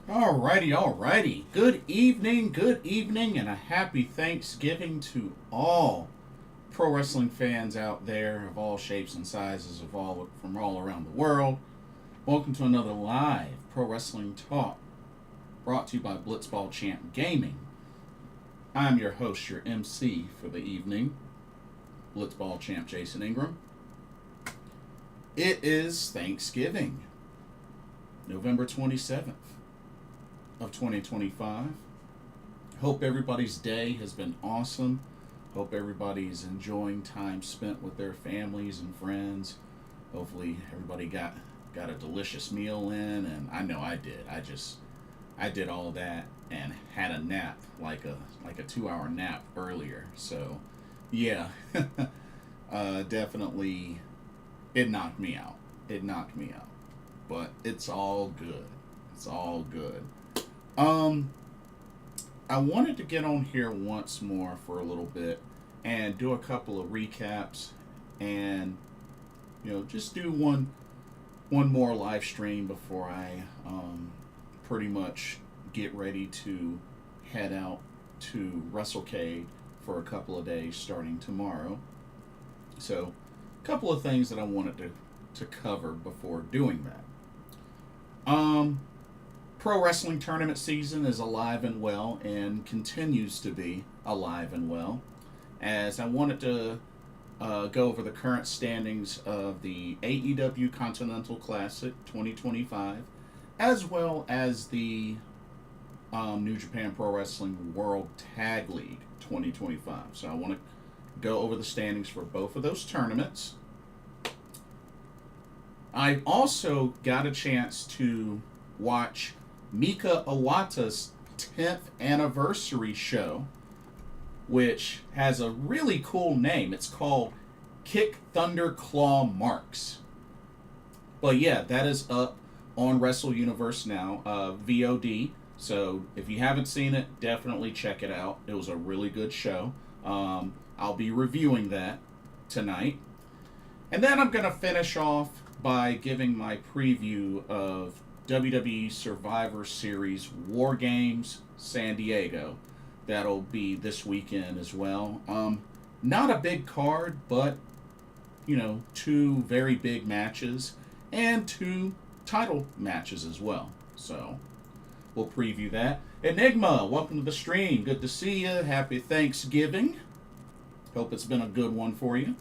Alrighty. Good evening, and a happy Thanksgiving to all pro wrestling fans out there of all shapes and sizes, from all around the world. Welcome to another live pro wrestling talk brought to you by Blitzball Champ Gaming. I'm your host, your MC for the evening, Blitzball Champ Jason Ingram. It is Thanksgiving, November 27th. Of 2025. Hope everybody's day has been awesome. Hope everybody's enjoying time spent with their families and friends. Hopefully everybody got a delicious meal in, and I know I did. I did all that and had a nap, like a 2-hour nap earlier. So yeah, definitely it knocked me out. But it's all good. I wanted to get on here once more for a little bit and do a couple of recaps and, just do one more live stream before I pretty much get ready to head out to Wrestlecade for a couple of days starting tomorrow. So, a couple of things that I wanted to cover before doing that. Pro wrestling tournament season is alive and well and continues to be alive and well, as I wanted to go over the current standings of the AEW Continental Classic 2025 as well as the New Japan Pro Wrestling World Tag League 2025. So I want to go over the standings for both of those tournaments. I also got a chance to watch Mika Iwata's 10th anniversary show, which has a really cool name. It's called Kick Thunder Claw Marks. But yeah, that is up on Wrestle Universe now, VOD. So if you haven't seen it, definitely check it out. It was a really good show. I'll be reviewing that tonight. And then I'm going to finish off by giving my preview of WWE Survivor Series WarGames San Diego. That'll be this weekend as well. Not a big card, but, 2 very big matches and 2 title matches as well. So, we'll preview that. Enigma, welcome to the stream. Good to see you. Happy Thanksgiving. Hope it's been a good one for you.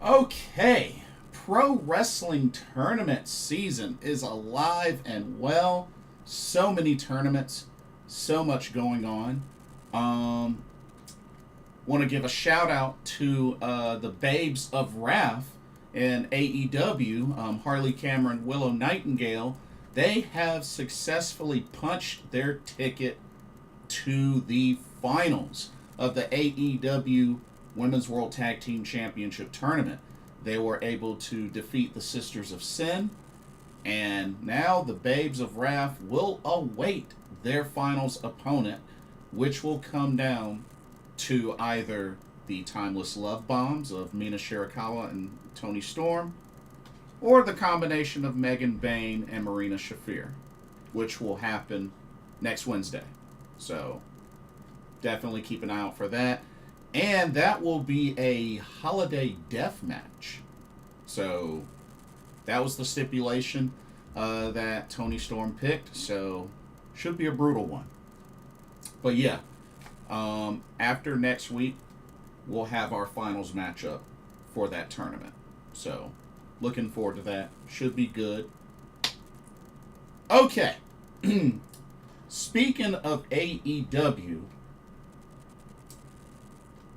Okay. Pro wrestling tournament season is alive and well. So many tournaments, so much going on. Want to give a shout out to the Babes of Wrath in AEW, Harley Cameron, Willow Nightingale. They have successfully punched their ticket to the finals of the AEW Women's World Tag Team Championship Tournament. They were able to defeat the Sisters of Sin, and now the Babes of Wrath will await their finals opponent, which will come down to either the Timeless Love Bombs of Mina Shirakawa and Toni Storm, or the combination of Megan Bayne and Marina Shafir, which will happen next Wednesday. So definitely keep an eye out for that. And that will be a holiday death match. So that was the stipulation that Toni Storm picked. So should be a brutal one. But yeah, after next week, we'll have our finals matchup for that tournament. So looking forward to that. Should be good. Okay. Speaking of AEW,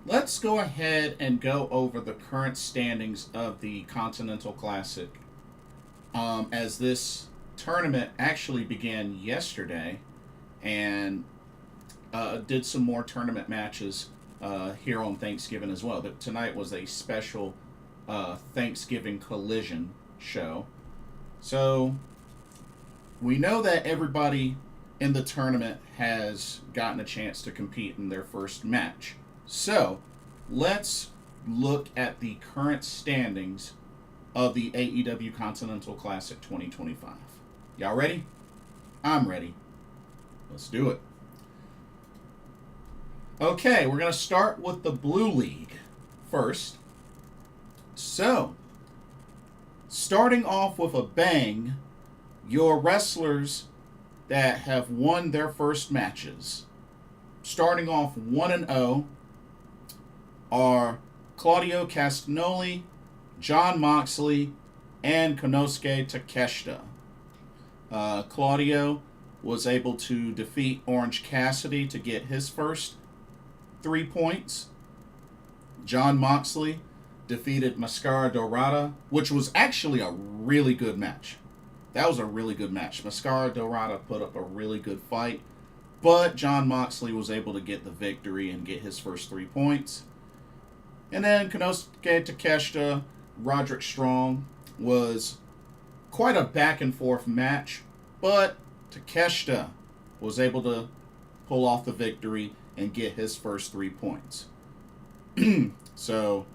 let's go ahead and go over the current standings of the Continental Classic, as this tournament actually began yesterday and did some more tournament matches here on Thanksgiving as well. But tonight was a special Thanksgiving collision show. So we know that everybody in the tournament has gotten a chance to compete in their first match. So, let's look at the current standings of the AEW Continental Classic 2025. Y'all ready? I'm ready. Let's do it. Okay, we're going to start with the Blue League first. So, starting off with a bang, your wrestlers that have won their first matches, starting off 1-0, are Claudio Castagnoli, Jon Moxley, and Konosuke Takeshita. Claudio was able to defeat Orange Cassidy to get his first 3 points. Jon Moxley defeated Mascara Dorada, which was actually a really good match. That was a really good match. Mascara Dorada put up a really good fight, but Jon Moxley was able to get the victory and get his first 3 points. And then Konosuke Takeshita, Roderick Strong was quite a back and forth match, but Takeshita was able to pull off the victory and get his first 3 points. So,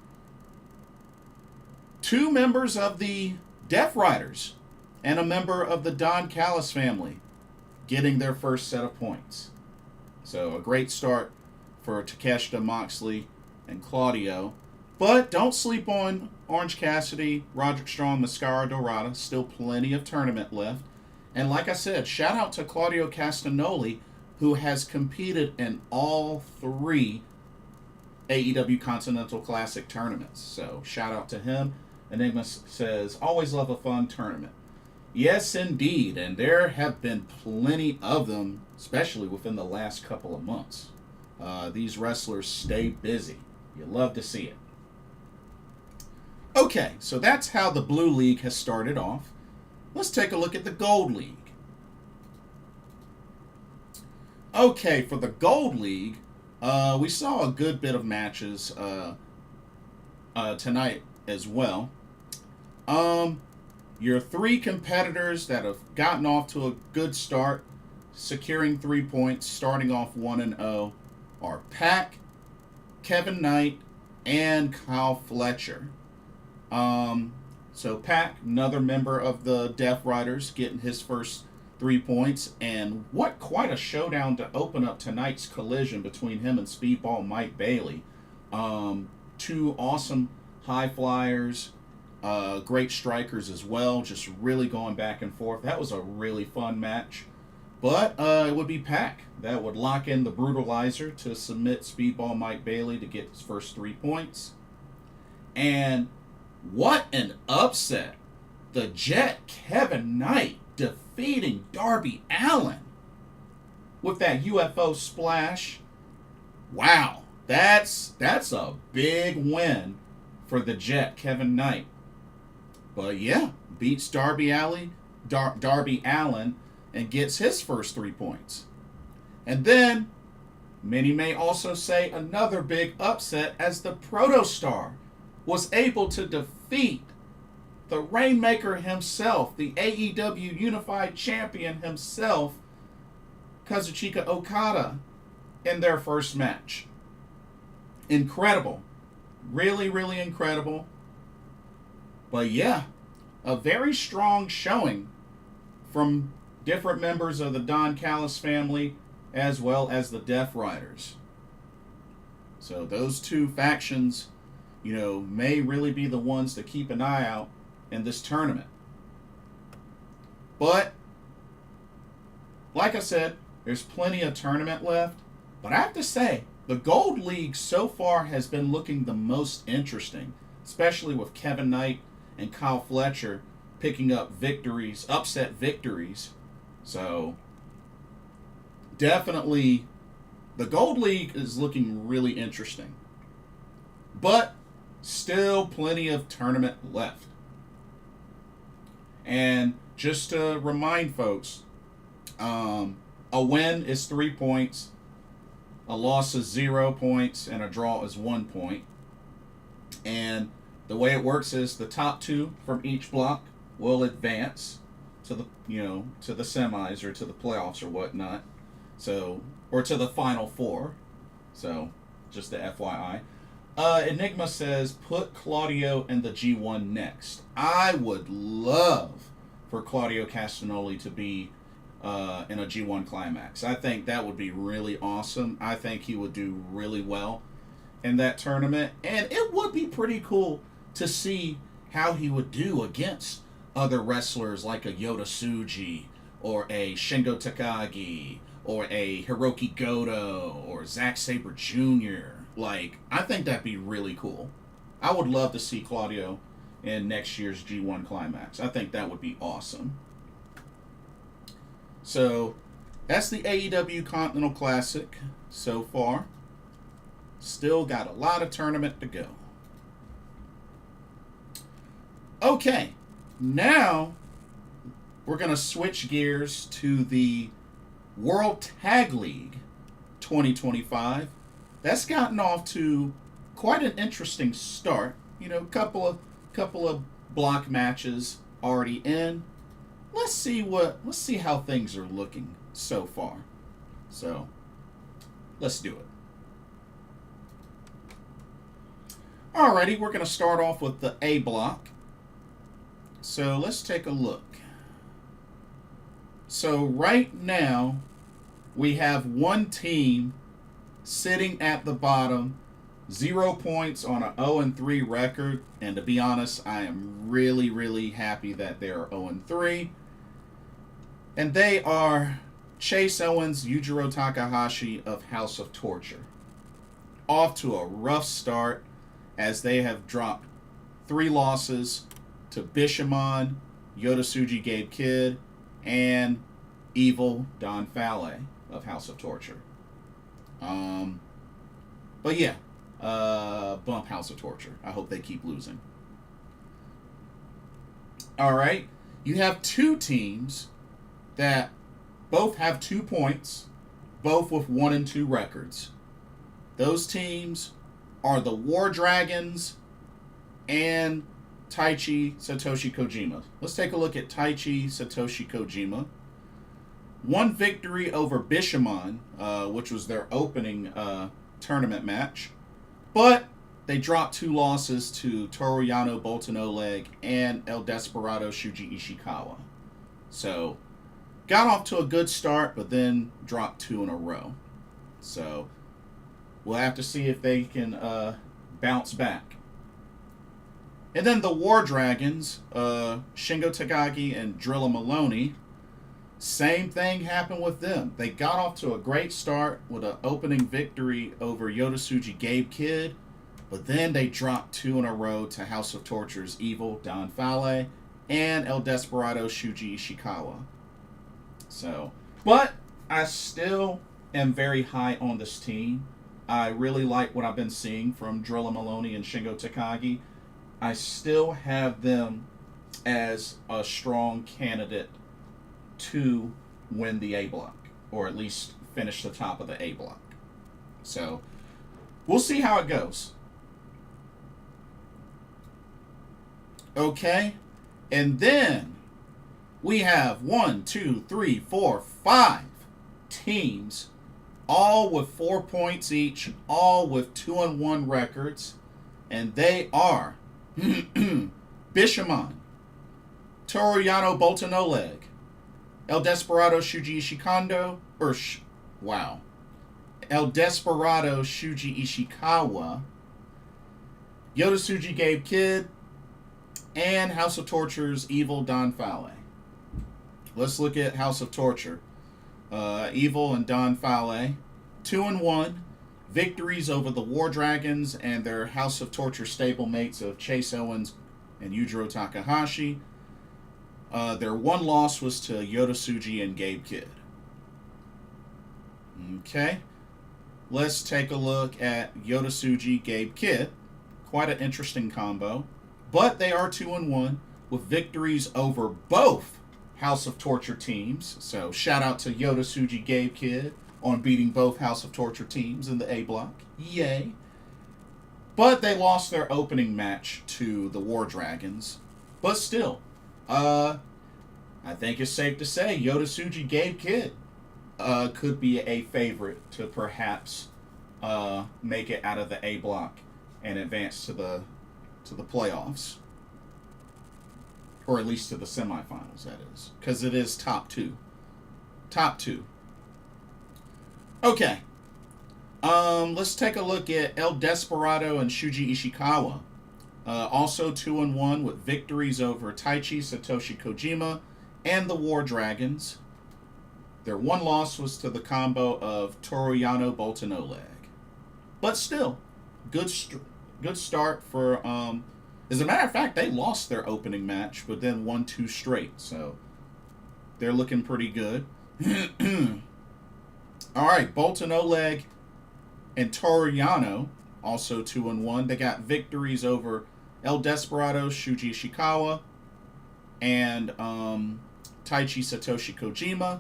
2 members of the Death Riders and a member of the Don Callis family getting their first set of points. So, a great start for Takeshita, Moxley, and Claudio. But don't sleep on Orange Cassidy, Roderick Strong, Mascara Dorada. Still plenty of tournament left. And like I said, shout out to Claudio Castagnoli, who has competed in all 3 AEW Continental Classic tournaments. So shout out to him. Enigma says, always love a fun tournament. Yes, indeed. And there have been plenty of them, especially within the last couple of months. These wrestlers stay busy. You love to see it. Okay, so that's how the Blue League has started off. Let's take a look at the Gold League. Okay, for the Gold League, we saw a good bit of matches tonight as well. Your 3 competitors that have gotten off to a good start, securing 3 points, starting off 1-0, are Pac, Kevin Knight, and Kyle Fletcher. So Pac, another member of the Death Riders, getting his first 3 points. And what quite a showdown to open up tonight's collision between him and Speedball Mike Bailey. 2 awesome high flyers, great strikers as well, just really going back and forth. That was a really fun match. But it would be Pac that would lock in the Brutalizer to submit Speedball Mike Bailey to get his first 3 points. And what an upset. The Jet Kevin Knight defeating Darby Allin with that UFO splash. Wow, that's a big win for the Jet Kevin Knight. But yeah, beats Darby Allin and gets his first 3 points. And then, many may also say another big upset as the Protostar was able to defeat the Rainmaker himself, the AEW Unified Champion himself, Kazuchika Okada, in their first match. Incredible. Really, really incredible. But yeah, a very strong showing from different members of the Don Callis family as well as the Death Riders. So those 2 factions, may really be the ones to keep an eye out in this tournament. But, like I said, there's plenty of tournament left. But I have to say, the Gold League so far has been looking the most interesting, especially with Kevin Knight and Kyle Fletcher picking up victories, upset victories. So, definitely, the Gold League is looking really interesting. But, still plenty of tournament left. And just to remind folks, a win is 3 points, a loss is 0 points, and a draw is 1 point. And the way it works is the top 2 from each block will advance to the to the semis or to the playoffs or whatnot. So, or to the final 4. So, just the FYI. Enigma says, put Claudio in the G1 next. I would love for Claudio Castagnoli to be in a G1 Climax. I think that would be really awesome. I think he would do really well in that tournament. And it would be pretty cool to see how he would do against other wrestlers like a Yota Tsuji or a Shingo Takagi or a Hiroki Goto or Zack Sabre Jr. Like, I think that'd be really cool. I would love to see Claudio in next year's G1 Climax. I think that would be awesome. So, that's the AEW Continental Classic so far. Still got a lot of tournament to go. Okay, now we're going to switch gears to the World Tag League 2025. That's gotten off to quite an interesting start. You know, couple of block matches already in. Let's see how things are looking so far. So, let's do it. Alrighty, we're going to start off with the A block. So, let's take a look. So, right now, we have one team sitting at the bottom, 0 points on an 0-3 record. And to be honest, I am really, really happy that they're 0-3. And they are Chase Owens, Yujiro Takahashi of House of Torture. Off to a rough start as they have dropped 3 losses to Bishamon, Yota Tsuji Gabe Kidd, and Evil Don Fale of House of Torture. But yeah, bump House of Torture. I hope they keep losing. Alright, you have 2 teams that both have 2 points, both with 1-2 records. Those teams are the War Dragons and Taichi Satoshi Kojima. Let's take a look at Taichi Satoshi Kojima. 1 victory over Bishamon, which was their opening tournament match. But they dropped 2 losses to Toru Yano Bolton Oleg and El Desperado Shuji Ishikawa. So, got off to a good start, but then dropped 2 in a row. So, we'll have to see if they can bounce back. And then the War Dragons, Shingo Takagi and Drilla Maloney, same thing happened with them. They got off to a great start with an opening victory over Yota Tsuji Gabe Kidd, but then they dropped 2 in a row to House of Torture's Evil Don Fale and El Desperado Shuji Ishikawa. So, but I still am very high on this team. I really like what I've been seeing from Drilla Maloney and Shingo Takagi. I still have them as a strong candidate to win the A block, or at least finish the top of the A block. So, we'll see how it goes. Okay, and then we have 1, 2, 3, 4, 5 teams, all with 4 points each, all with 2-1 records, and they are Bishamon, Toru Yano Bolton Oleg, El Desperado Shuji Ishikando, El Desperado Shuji Ishikawa, Yota Tsuji Gabe Kidd, and House of Torture's Evil Don Fale. Let's look at House of Torture. Evil and Don Fale, 2-1. Victories over the War Dragons and their House of Torture stablemates of Chase Owens and Yujiro Takahashi. Their 1 loss was to Yota Tsuji and Gabe Kidd. Okay. Let's take a look at Yota Tsuji, Gabe Kidd. Quite an interesting combo. But they are 2-1 with victories over both House of Torture teams. So shout out to Yota Tsuji, Gabe Kidd on beating both House of Torture teams in the A block. Yay. But they lost their opening match to the War Dragons. But still, I think it's safe to say Yota Tsuji, Gabe Kidd could be a favorite to perhaps make it out of the A block and advance to the playoffs. Or at least to the semifinals, that is. Because it is top two. Top two. Okay. Let's take a look at El Desperado and Shuji Ishikawa. Also 2-1 with victories over Taichi, Satoshi Kojima, and the War Dragons. Their one loss was to the combo of Toru Yano, Bolton Oleg. But still, good start for... as a matter of fact, they lost their opening match, but then won 2 straight. So, they're looking pretty good. All right, Bolton Oleg and Toru Yano, also 2-1. They got victories over El Desperado, Shuji Ishikawa, and Taichi Satoshi Kojima.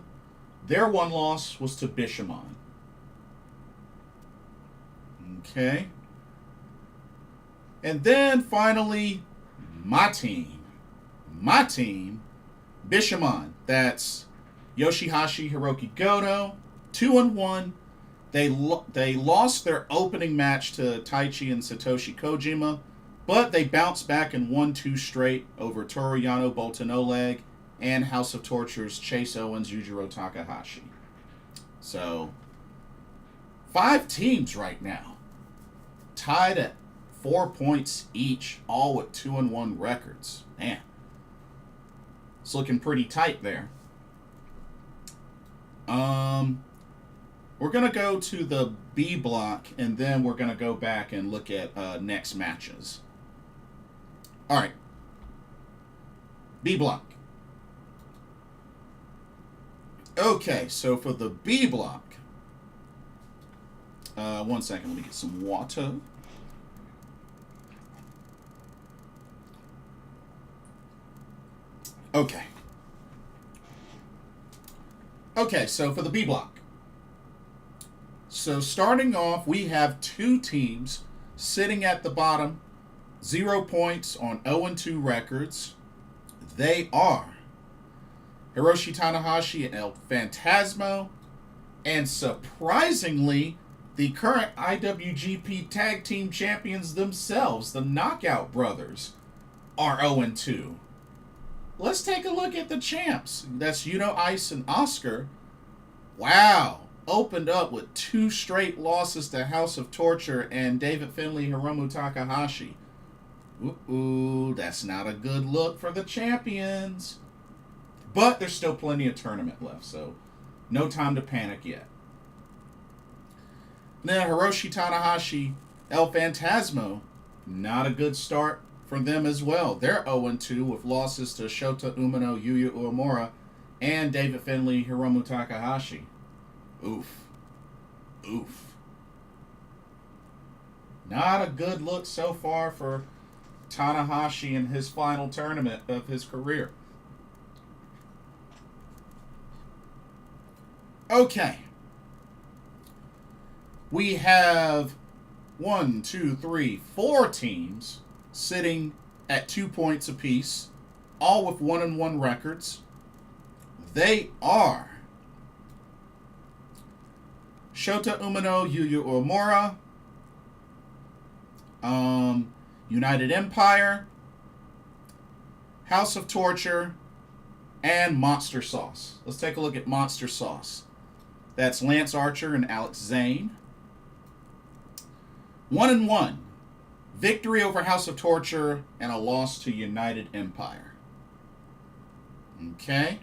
Their one loss was to Bishamon. Okay. And then finally, my team, Bishamon. That's Yoshihashi Hiroki Goto, 2-1. They lost their opening match to Taichi and Satoshi Kojima, but they bounced back and won 2 straight over Toru Yano, Bolton Oleg, and House of Torture's Chase Owens, Yujiro Takahashi. So, 5 teams right now, tied at 4 points each, all with 2-1 records. Man, it's looking pretty tight there. We're going to go to the B block, and then we're going to go back and look at next matches. All right. B block. Okay, so for the B block, 1 second, let me get some water. Okay. Okay, so for the B block. So starting off, we have 2 teams sitting at the bottom, 0 points on 0-2 records. They are Hiroshi Tanahashi and El Phantasmo, and surprisingly, the current IWGP Tag Team Champions themselves, the Knockout Brothers, are 0-2. Let's take a look at the champs. That's Yuno, Ice, and Oscar. Wow. Opened up with 2 straight losses to House of Torture and David Finlay, Hiromu Takahashi. Ooh, that's not a good look for the champions. But there's still plenty of tournament left, so no time to panic yet. Then Hiroshi Tanahashi, El Phantasmo, not a good start for them as well. They're 0-2 with losses to Shota Umino, Yuya Uemura, and David Finlay, Hiromu Takahashi. Oof. Not a good look so far for Tanahashi in his final tournament of his career. Okay. We have 4 teams sitting at 2 points apiece, all with 1-1 records. They are Shota Umino, Yuya Uemura, United Empire, House of Torture, and Monster Sauce. Let's take a look at Monster Sauce. That's Lance Archer and Alex Zane. 1-1. Victory over House of Torture and a loss to United Empire. Okay.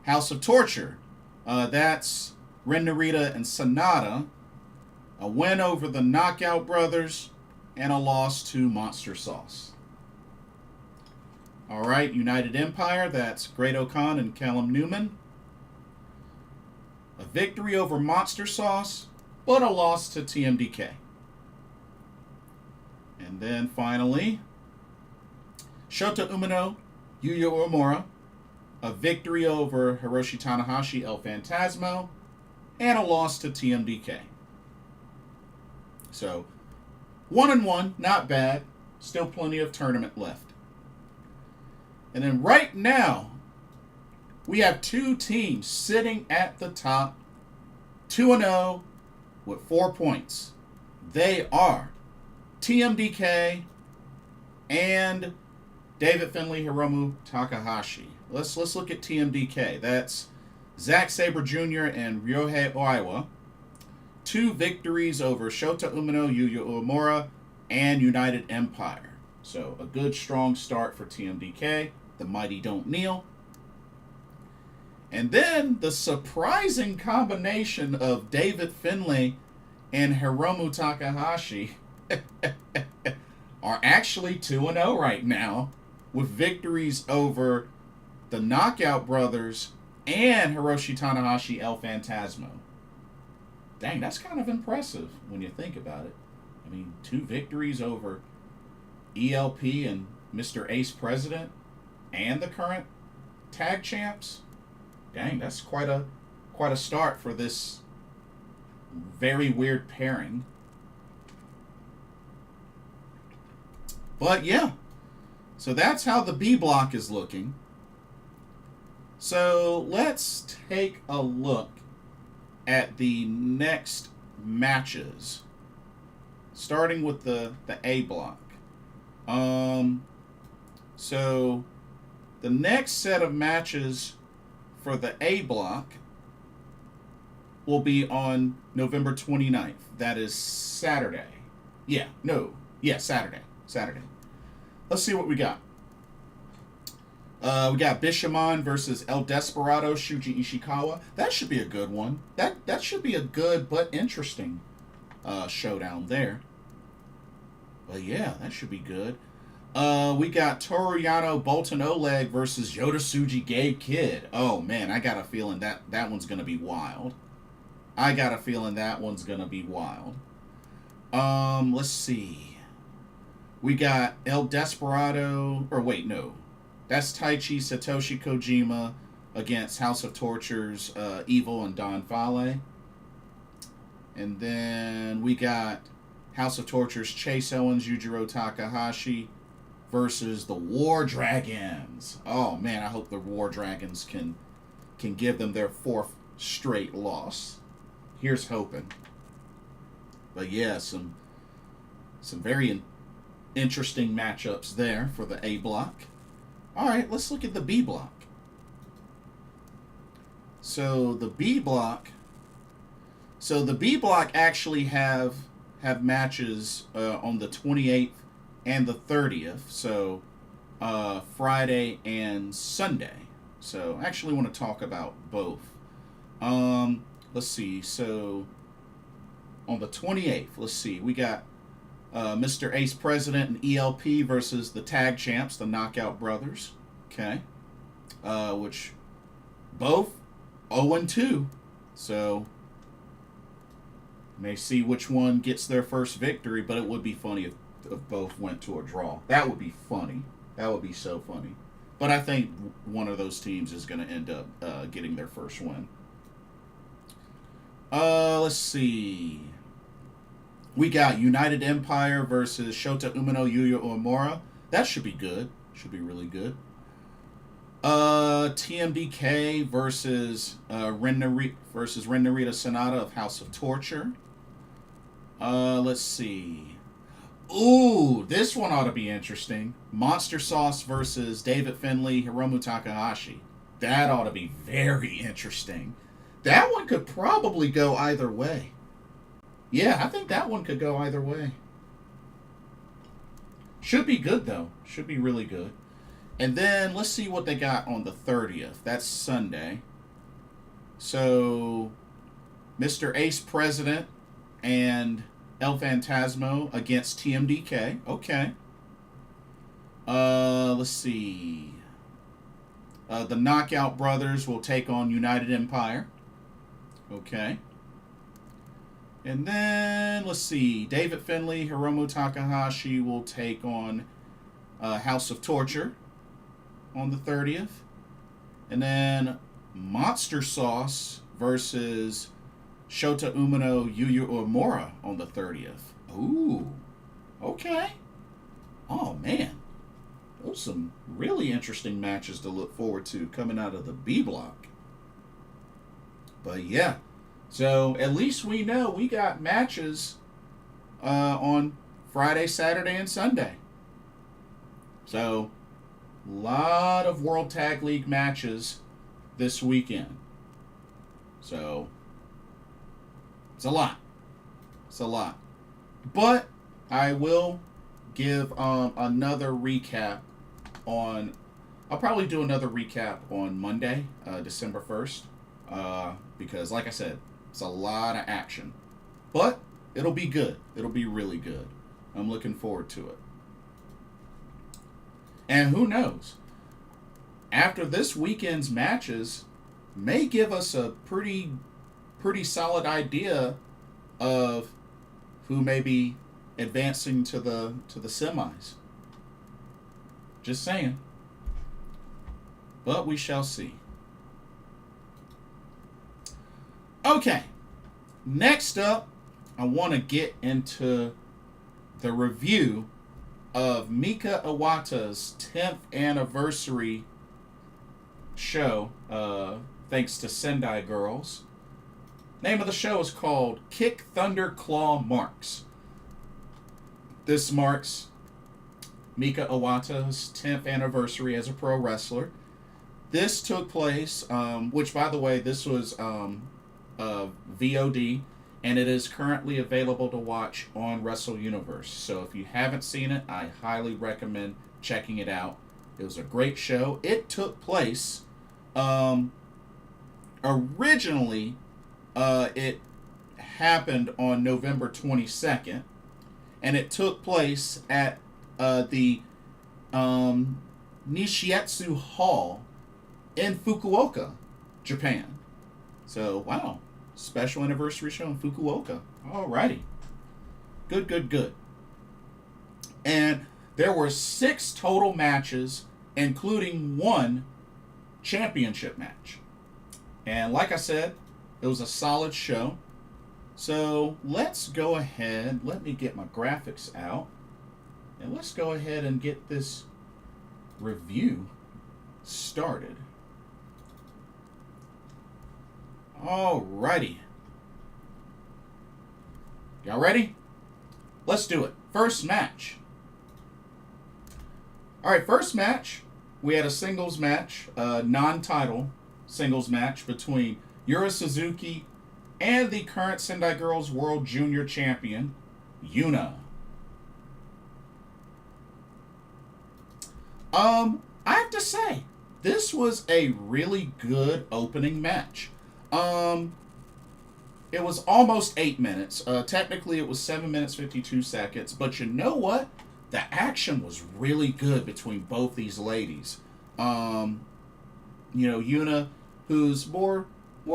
House of Torture. That's Ren Narita and Sonata. A win over the Knockout Brothers and a loss to Monster Sauce. All right, United Empire. That's Great Okan and Callum Newman. A victory over Monster Sauce, but a loss to TMDK. And then finally, Shota Umino, Yuya Uemura. A victory over Hiroshi Tanahashi, El Phantasmo, and a loss to TMDK. So, 1-1, not bad. Still plenty of tournament left. And then right now, we have 2 teams sitting at the top, 2-0 with 4 points. They are TMDK and David Finlay, Hiromu Takahashi. Let's look at TMDK. That's Zack Sabre Jr. and Ryohei Oiwa. 2 victories over Shota Umino, Yuya Uemura, and United Empire. So a good, strong start for TMDK. The mighty don't kneel. And then the surprising combination of David Finlay and Hiromu Takahashi are actually 2-0 right now, with victories over the Knockout Brothers and Hiroshi Tanahashi El Phantasmo. Dang, that's kind of impressive when you think about it. I mean, 2 victories over ELP and Mr. Ace President and the current tag champs. Dang, that's quite a start for this very weird pairing. But yeah, so that's how the B block is looking. So let's take a look at the next matches, starting with the A block. So the next set of matches for the A block will be on November 29th. That is Saturday. Saturday. Let's see what we got. We got Bishamon versus El Desperado, Shuji Ishikawa. That should be a good one. That should be a good but interesting showdown there. But yeah, that should be good. We got Toru Yano, Bolton Oleg versus Yota Tsuji, Gabe Kidd. Oh man, I got a feeling that one's gonna be wild. Let's see. We got El Desperado, or wait, no. That's Taichi Satoshi Kojima against House of Torture's Evil and Don Fale. And then we got House of Torture's Chase Owens, Yujiro Takahashi versus the War Dragons. Oh man, I hope the War Dragons can give them their 4th straight loss. Here's hoping. But yeah, some very interesting matchups there for the A block. All right, let's look at the B block. So the B block actually have matches on the 28th and the 30th. So Friday and Sunday. So I actually want to talk about both. Let's see. So on the 28th, let's see. We got Mr. Ace President and ELP versus the tag champs, the Knockout Brothers. Okay. Which both 0-2. So may see which one gets their first victory, but it would be funny if both went to a draw. That would be funny. That would be so funny. But I think one of those teams is going to end up getting their first win. Let's see. We got United Empire versus Shota Umino, Yuya Uemura. That should be good. Should be really good. TMDK versus Ren Narita Sonata of House of Torture. Let's see. Ooh, this one ought to be interesting. Monster Sauce versus David Finlay, Hiromu Takahashi. That ought to be very interesting. That one could probably go either way. Yeah, I think that one could go either way. Should be good, though. Should be really good. And then, let's see what they got on the 30th. That's Sunday. So, Mr. Ace President and El Phantasmo against TMDK. Okay. Let's see. The Knockout Brothers will take on United Empire. Okay. And then, let's see, David Finlay, Hiromu Takahashi will take on House of Torture on the 30th. And then Monster Sauce versus Shota Umino, Yuya Uemura on the 30th. Ooh, okay. Oh, man. Those are some really interesting matches to look forward to coming out of the B block. But, yeah. So, at least we know we got matches on Friday, Saturday, and Sunday. So, lot of World Tag League matches this weekend. So, it's a lot. It's a lot. But I will give another recap on... I'll probably do another recap on Monday, December 1st. Because, like I said, it's a lot of action. But it'll be good. It'll be really good. I'm looking forward to it. And who knows? After this weekend's matches may give us a pretty solid idea of who may be advancing to the semis. Just saying. But we shall see. Okay. Next up, I want to get into the review of Mika Iwata's 10th anniversary show, thanks to Sendai Girls. Name of the show is called Kick Thunder Claw Marks. This marks Mika Iwata's 10th anniversary as a pro wrestler. This took place, which by the way, this was VOD, and it is currently available to watch on Wrestle Universe. So if you haven't seen it, I highly recommend checking it out. It was a great show. It took place, originally, it happened on November 22nd, and it took place at the Nishietsu Hall in Fukuoka, Japan. So, wow. Special anniversary show in Fukuoka. Alrighty. Good. And there were 6 total matches, including 1 championship match. And like I said, it was a solid show. So let's go ahead. Let me get my graphics out. And let's go ahead and get this review started. Alrighty. Y'all ready? Let's do it. First match. Alright, first match. We had a singles match, non-title singles match between Yura Suzuki and the current Sendai Girls World Junior Champion, YUNA. I have to say, this was a really good opening match. It was almost 8 minutes. Technically, it was 7 minutes, 52 seconds. But you know what? The action was really good between both these ladies. YUNA, who's more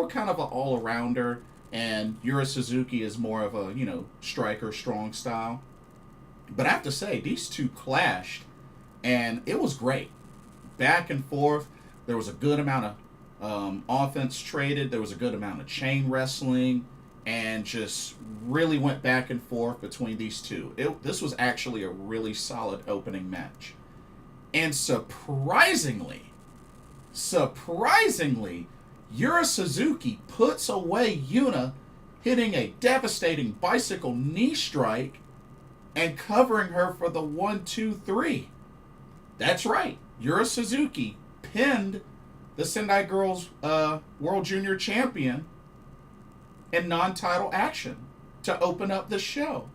kind of an all-arounder, and Yura Suzuki is more of a, striker, strong style. But I have to say, these two clashed, and it was great. Back and forth. There was a good amount of offense traded. There was a good amount of chain wrestling, and just really went back and forth between these two. This was actually a really solid opening match. And surprisingly, Yura Suzuki puts away YUNA, hitting a devastating bicycle knee strike and covering her for the 1-2-3. That's right. Yura Suzuki pinned the Sendai Girls World Junior Champion in non-title action to open up the show.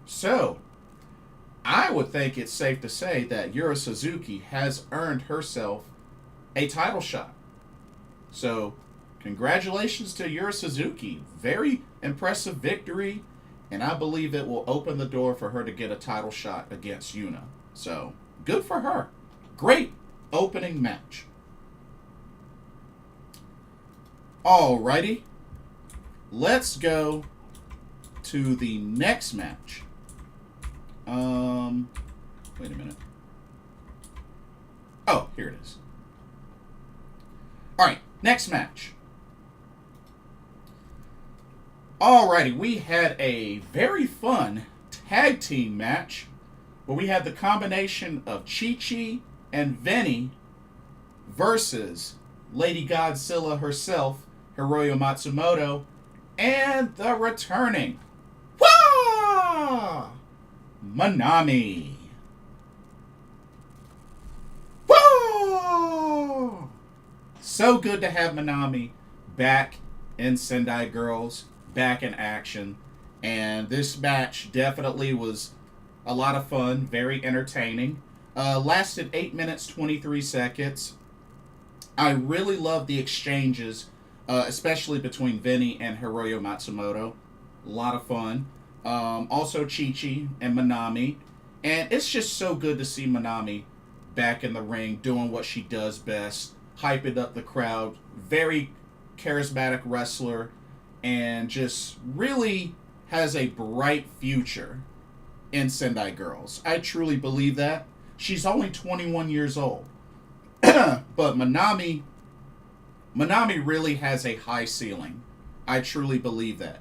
So, I would think it's safe to say that Yura Suzuki has earned herself a title shot. So, congratulations to Yura Suzuki. Very impressive victory, and I believe it will open the door for her to get a title shot against YUNA. So, good for her. Great opening match. Alrighty. Let's go to the next match. Wait a minute. Oh, here it is. Alright, next match. Alrighty, we had a very fun tag team match where we had the combination of Chi-Chi and VENY versus Lady Godzilla herself, Hiroyo Matsumoto, and the returning Manami. So good to have Manami back in Sendai Girls, back in action. And this match definitely was a lot of fun, very entertaining. Lasted 8 minutes, 23 seconds. I really love the exchanges, especially between VENY and Hiroyo Matsumoto. A lot of fun. Also Chi-Chi and Manami. And it's just so good to see Manami back in the ring doing what she does best, hyping up the crowd. Very charismatic wrestler and just really has a bright future in Sendai Girls. I truly believe that. She's only 21 years old. But Manami really has a high ceiling. I truly believe that.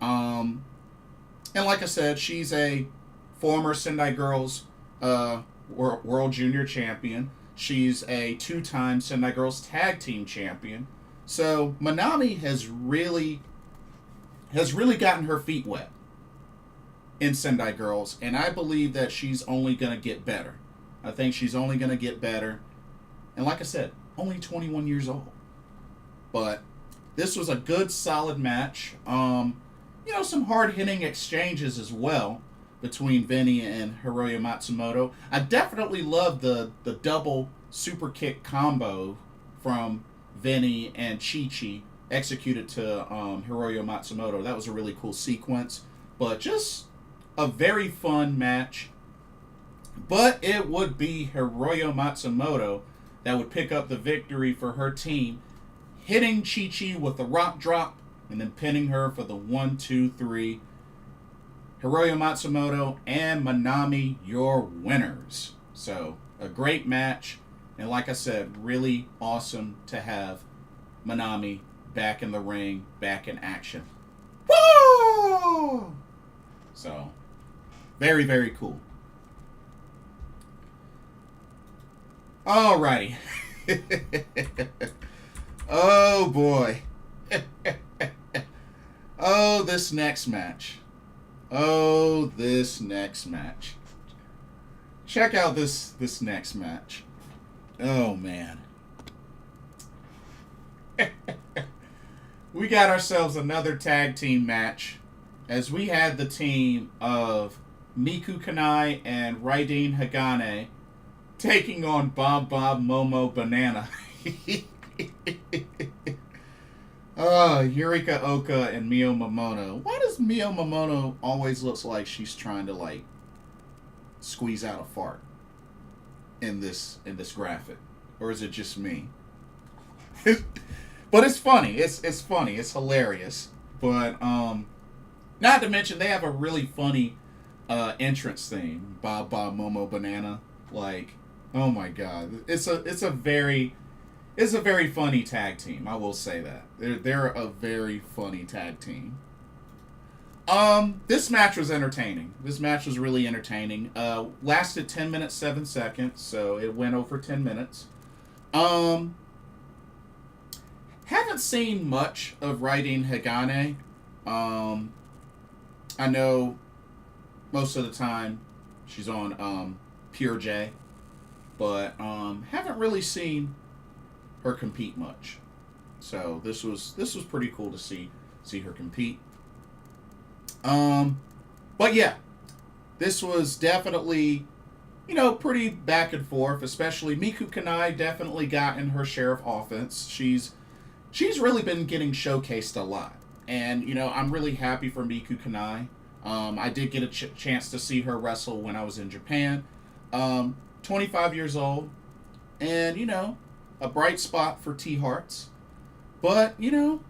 And like I said, she's a former Sendai Girls World Junior Champion. She's a 2-time Sendai Girls Tag Team Champion. So Manami has really gotten her feet wet in Sendai Girls, and I believe that she's only going to get better. I think she's only going to get better. And like I said, only 21 years old. But this was a good, solid match. Some hard-hitting exchanges as well between VENY and Hiroyo Matsumoto. I definitely love the double super kick combo from VENY and Chi-Chi executed to Hiroyo Matsumoto. That was a really cool sequence. But just a very fun match. But it would be Hiroyo Matsumoto that would pick up the victory for her team, hitting Chi-Chi with the rock drop and then pinning her for the 1, 2, 3. Hiroyo Matsumoto and Manami, your winners. So, a great match. And like I said, really awesome to have Manami back in the ring, back in action. Woo! So, very, very cool. Alrighty. Oh, boy. Oh, this next match. Check out this next match. Oh, man. We got ourselves another tag team match as we had the team of Miku Kanae and Rydeen Hagane taking on Bob Momo Banana. Yurika Oka and Mio Momono. Why does Mio Momono always looks like she's trying to squeeze out a fart in this graphic? Or is it just me? But it's funny. It's funny. It's hilarious. But not to mention they have a really funny entrance theme. Bob Momo Banana. Oh my god. It's a very funny tag team. I will say that. They're a very funny tag team. This match was entertaining. This match was really entertaining. Lasted 10 minutes, 7 seconds, so it went over 10 minutes. Haven't seen much of Rydeen Hagane. I know most of the time she's on Pure J, but haven't really seen her compete much. So this was pretty cool to see her compete. But yeah, this was definitely pretty back and forth. Especially Miku Kanae definitely gotten her share of offense. She's really been getting showcased a lot, and I'm really happy for Miku Kanae. I did get a chance to see her wrestle when I was in Japan. 25 years old, and a bright spot for T-Hearts. But, being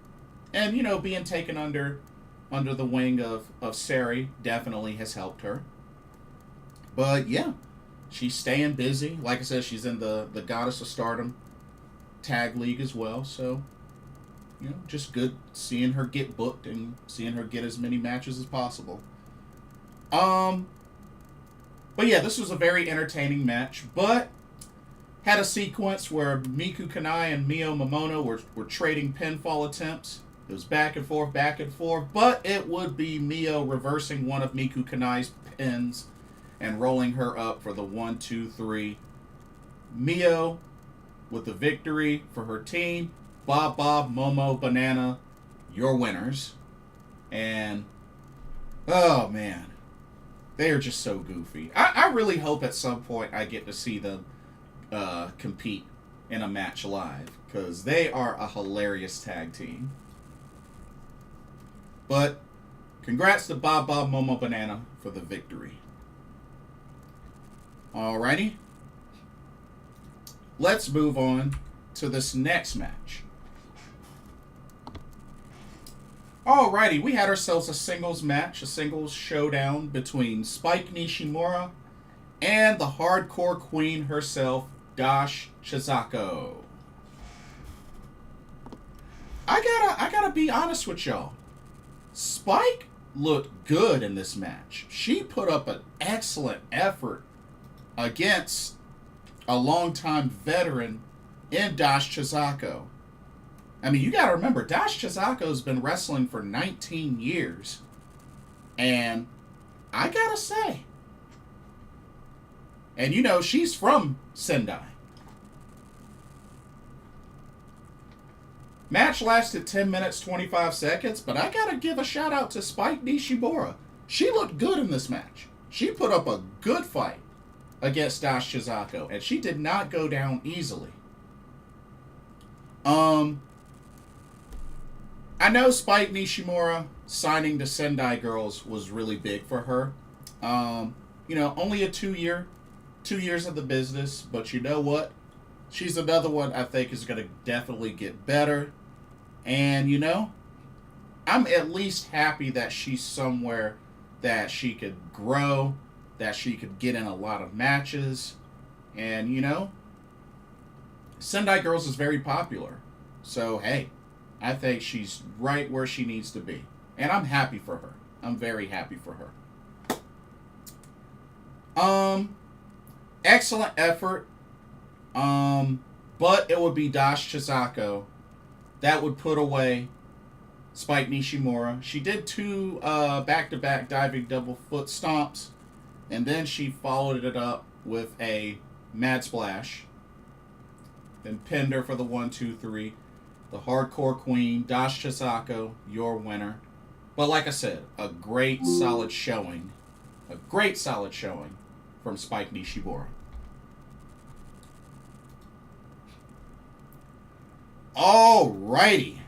taken under the wing of Saori definitely has helped her. But, yeah, she's staying busy. Like I said, she's in the Goddess of Stardom tag league as well. So, just good seeing her get booked and seeing her get as many matches as possible. But, yeah, this was a very entertaining match. But had a sequence where Miku Kanae and Mio Momono were trading pinfall attempts. It was back and forth, but it would be Mio reversing one of Miku Kanai's pins and rolling her up for the 1, 2, 3. Mio with the victory for her team. Bob, Momo, Banana, your winners. And, oh man, they are just so goofy. I really hope at some point I get to see them compete in a match live, because they are a hilarious tag team. But congrats to Bob, Momo, Banana for the victory. Alrighty. Let's move on to this next match. Alrighty, we had ourselves a singles match, a singles showdown between Spike Nishimura and the hardcore queen herself, Chisako. I gotta be honest with y'all. Spike looked good in this match. She put up an excellent effort against a longtime veteran in Chisako. I mean, you gotta remember, Chisako's been wrestling for 19 years. And I gotta say, and you know, she's from Sendai. Match lasted 10 minutes, 25 seconds, but I gotta give a shout out to Spike Nishimura. She looked good in this match. She put up a good fight against Chisako, and she did not go down easily. I know Spike Nishimura signing to Sendai Girls was really big for her. You know, only a 2 years of the business, but you know what? She's another one I think is going to definitely get better. And, you know, I'm at least happy that she's somewhere that she could grow, that she could get in a lot of matches. And, you know, Sendai Girls is very popular. So, hey, I think she's right where she needs to be. And I'm happy for her. I'm very happy for her. Excellent effort. But it would be Chisako that would put away Spike Nishimura. She did 2 back-to-back diving double foot stomps, and then she followed it up with a Mad Splash. Then pinned her for the 1, 2, 3. The hardcore queen, Chisako, your winner. But like I said, a great solid showing. A great solid showing from Spike Nishimura. Alrighty.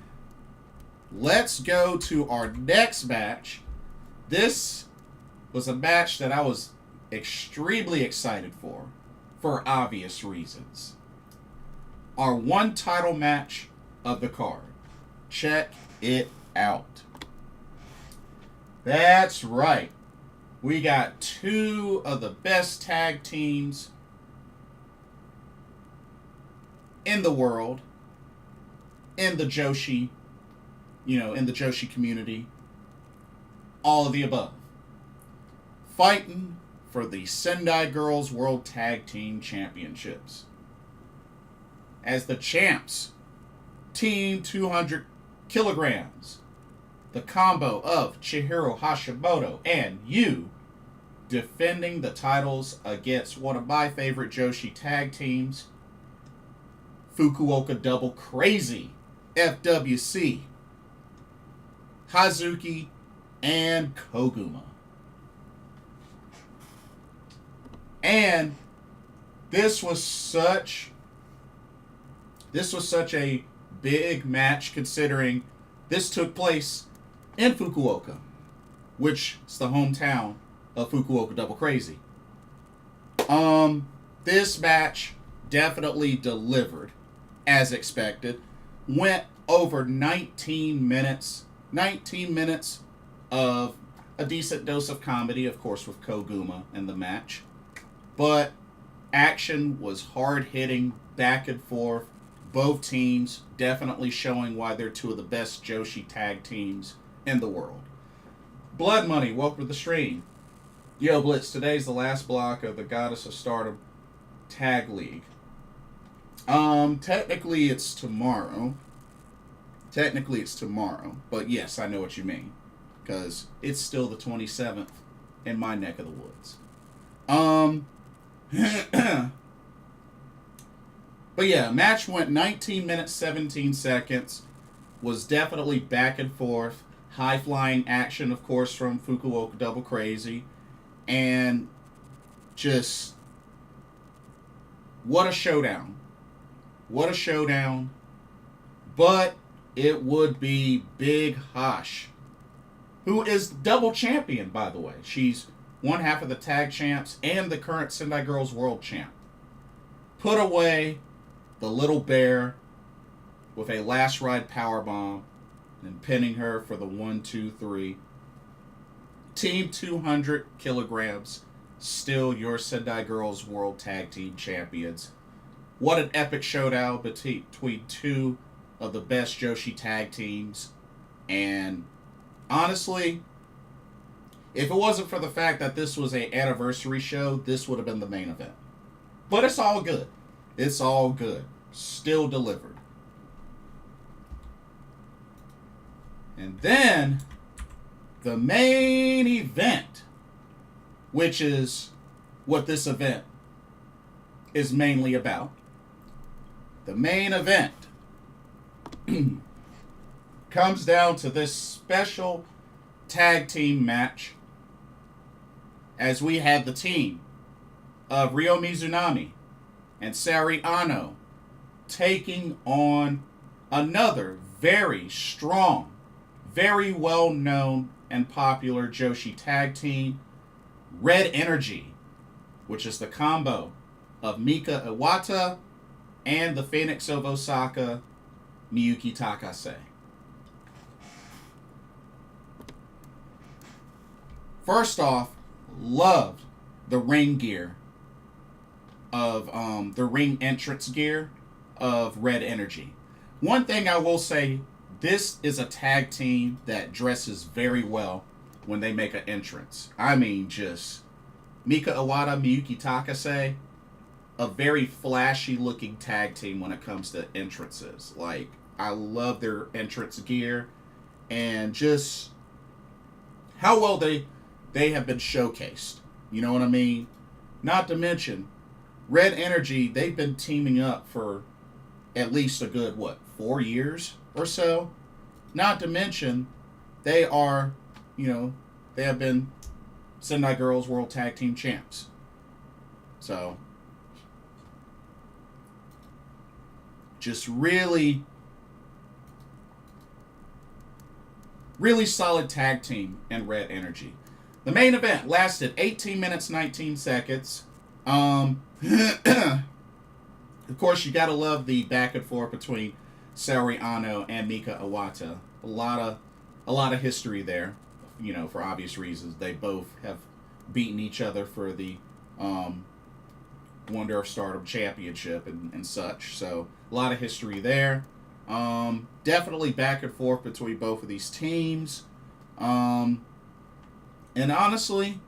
Let's go to our next match. This was a match that I was extremely excited for obvious reasons. Our one title match of the card. Check it out. That's right. We got 2 of the best tag teams in the world, in the Joshi, in the Joshi community. All of the above. Fighting for the Sendai Girls World Tag Team Championships. As the champs, Team 200 kilograms, the combo of Chihiro, Hashimoto, and Yu, defending the titles against one of my favorite Joshi tag teams, Fukuoka Double Crazy, FWC, Hazuki, and Koguma. And this was such a big match, considering this took place in Fukuoka, which is the hometown of Fukuoka Double Crazy. This match definitely delivered as expected. Went over 19 minutes. 19 minutes of a decent dose of comedy, of course, with Koguma in the match. But action was hard-hitting, back and forth. Both teams definitely showing why they're 2 of the best Joshi tag teams in the world. Blood Money, welcome to the stream. Yo, Blitz, today's the last block of the Goddess of Stardom Tag League. Technically it's tomorrow. But yes, I know what you mean. Because it's still the 27th in my neck of the woods. But But yeah, match went 19 minutes, 17 seconds. Was definitely back and forth. High flying action, of course, from Fukuoka Double Crazy. And just, what a showdown. What a showdown. But it would be Big Hash, who is double champion, by the way. She's one half of the tag champs and the current Sendai Girls World Champ. Put away the little bear with a last ride powerbomb and pinning her for the 1-2-3. Team 200 kilograms, still your Sendai Girls World Tag Team Champions. What an epic showdown between two of the best Joshi tag teams. And honestly, if it wasn't for the fact that this was an anniversary show, this would have been the main event. But it's all good. It's all good. Still delivered. And then the main event, which is what this event is mainly about. The main event comes down to this special tag team match, as we had the team of Ryo Mizunami and Saori Anou taking on another very strong, very well-known and popular Joshi tag team, Red Energy, which is the combo of Mika Iwata and the Phoenix of Osaka, Miyuki Takase. First off, loved the ring gear of the ring entrance gear of Red Energy. One thing I will say, this is a tag team that dresses very well when they make an entrance. I mean, just Mika Iwata, Miyuki Takase, a very flashy looking tag team when it comes to entrances. Like, I love their entrance gear and just how well they have been showcased. You know what I mean? Not to mention, Red Energy, they've been teaming up for at least a good, 4 years or so? Not to mention, they are, they have been Sendai Girls World Tag Team Champs. So, just really, really solid tag team in Red Energy. The main event lasted 18 minutes, 19 seconds. Of course, you gotta love the back and forth between Saori Anou and Mika Iwata. A lot of history there, for obvious reasons. They both have beaten each other for the Wonder of Stardom Championship and such. So, a lot of history there. Definitely back and forth between both of these teams. And honestly,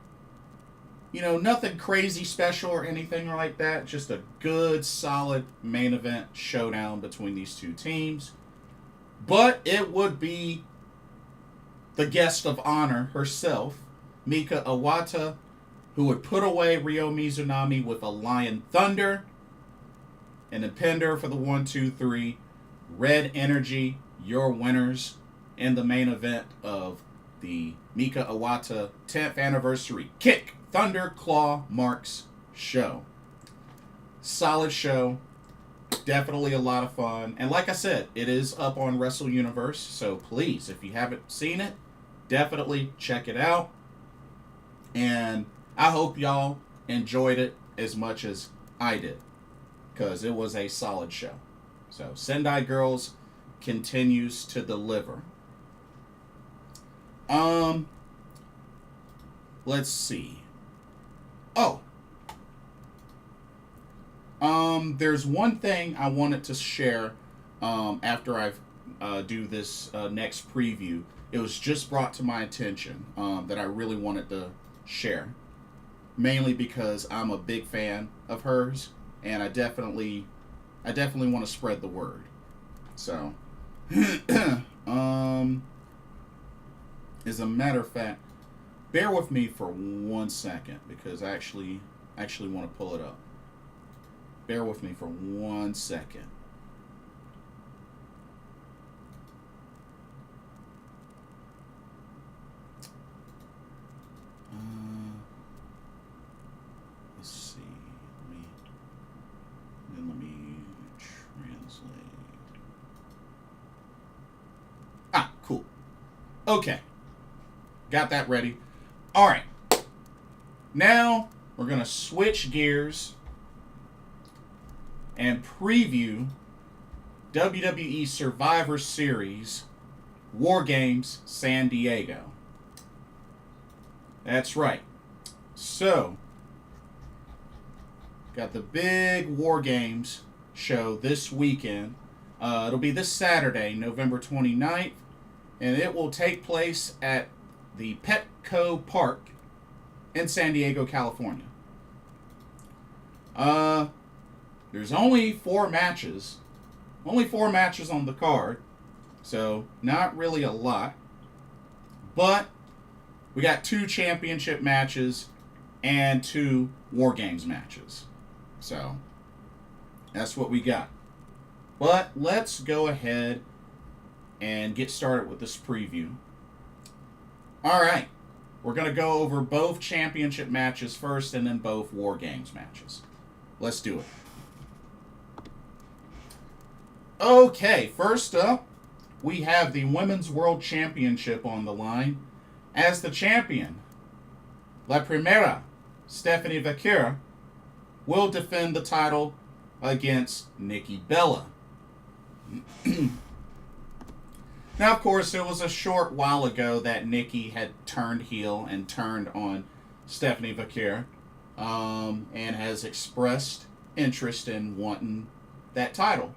nothing crazy special or anything like that. Just a good, solid main event showdown between these two teams. But it would be the guest of honor herself, Mika Iwata, who would put away Ryo Mizunami with a Lion Thunder and then pinned her for the 1-2-3. Red Energy, your winners in the main event of the Mika Iwata 10th anniversary Kick Thunder Claw Marks show. Solid show. Definitely a lot of fun. And like I said, it is up on Wrestle Universe. So please, if you haven't seen it, definitely check it out. And I hope y'all enjoyed it as much as I did, because it was a solid show. So Sendai Girls continues to deliver. Let's see. There's one thing I wanted to share after I do this next preview. It was just brought to my attention that I really wanted to share. Mainly because I'm a big fan of hers, and I definitely want to spread the word. So, as a matter of fact, bear with me for 1 second because I actually want to pull it up. Bear with me for 1 second. Let's see. Let me translate. Ah, cool. Okay. Got that ready. All right. Now we're going to switch gears and preview WWE Survivor Series WarGames San Diego. That's right. So, got the big WarGames show this weekend. It'll be this Saturday, November 29th, and it will take place at the Petco Park in San Diego, California. There's only 4 matches. Only 4 matches on the card. So, not really a lot. But, we got 2 championship matches and 2 WarGames matches. So, that's what we got. But, let's go ahead and get started with this preview. Alright. We're going to go over both championship matches first and then both WarGames matches. Let's do it. Okay, first up, we have the Women's World Championship on the line. As the champion, La Primera, Stephanie Vaquer, will defend the title against Nikki Bella. Now, of course, it was a short while ago that Nikki had turned heel and turned on Stephanie Vaquer, and has expressed interest in wanting that title.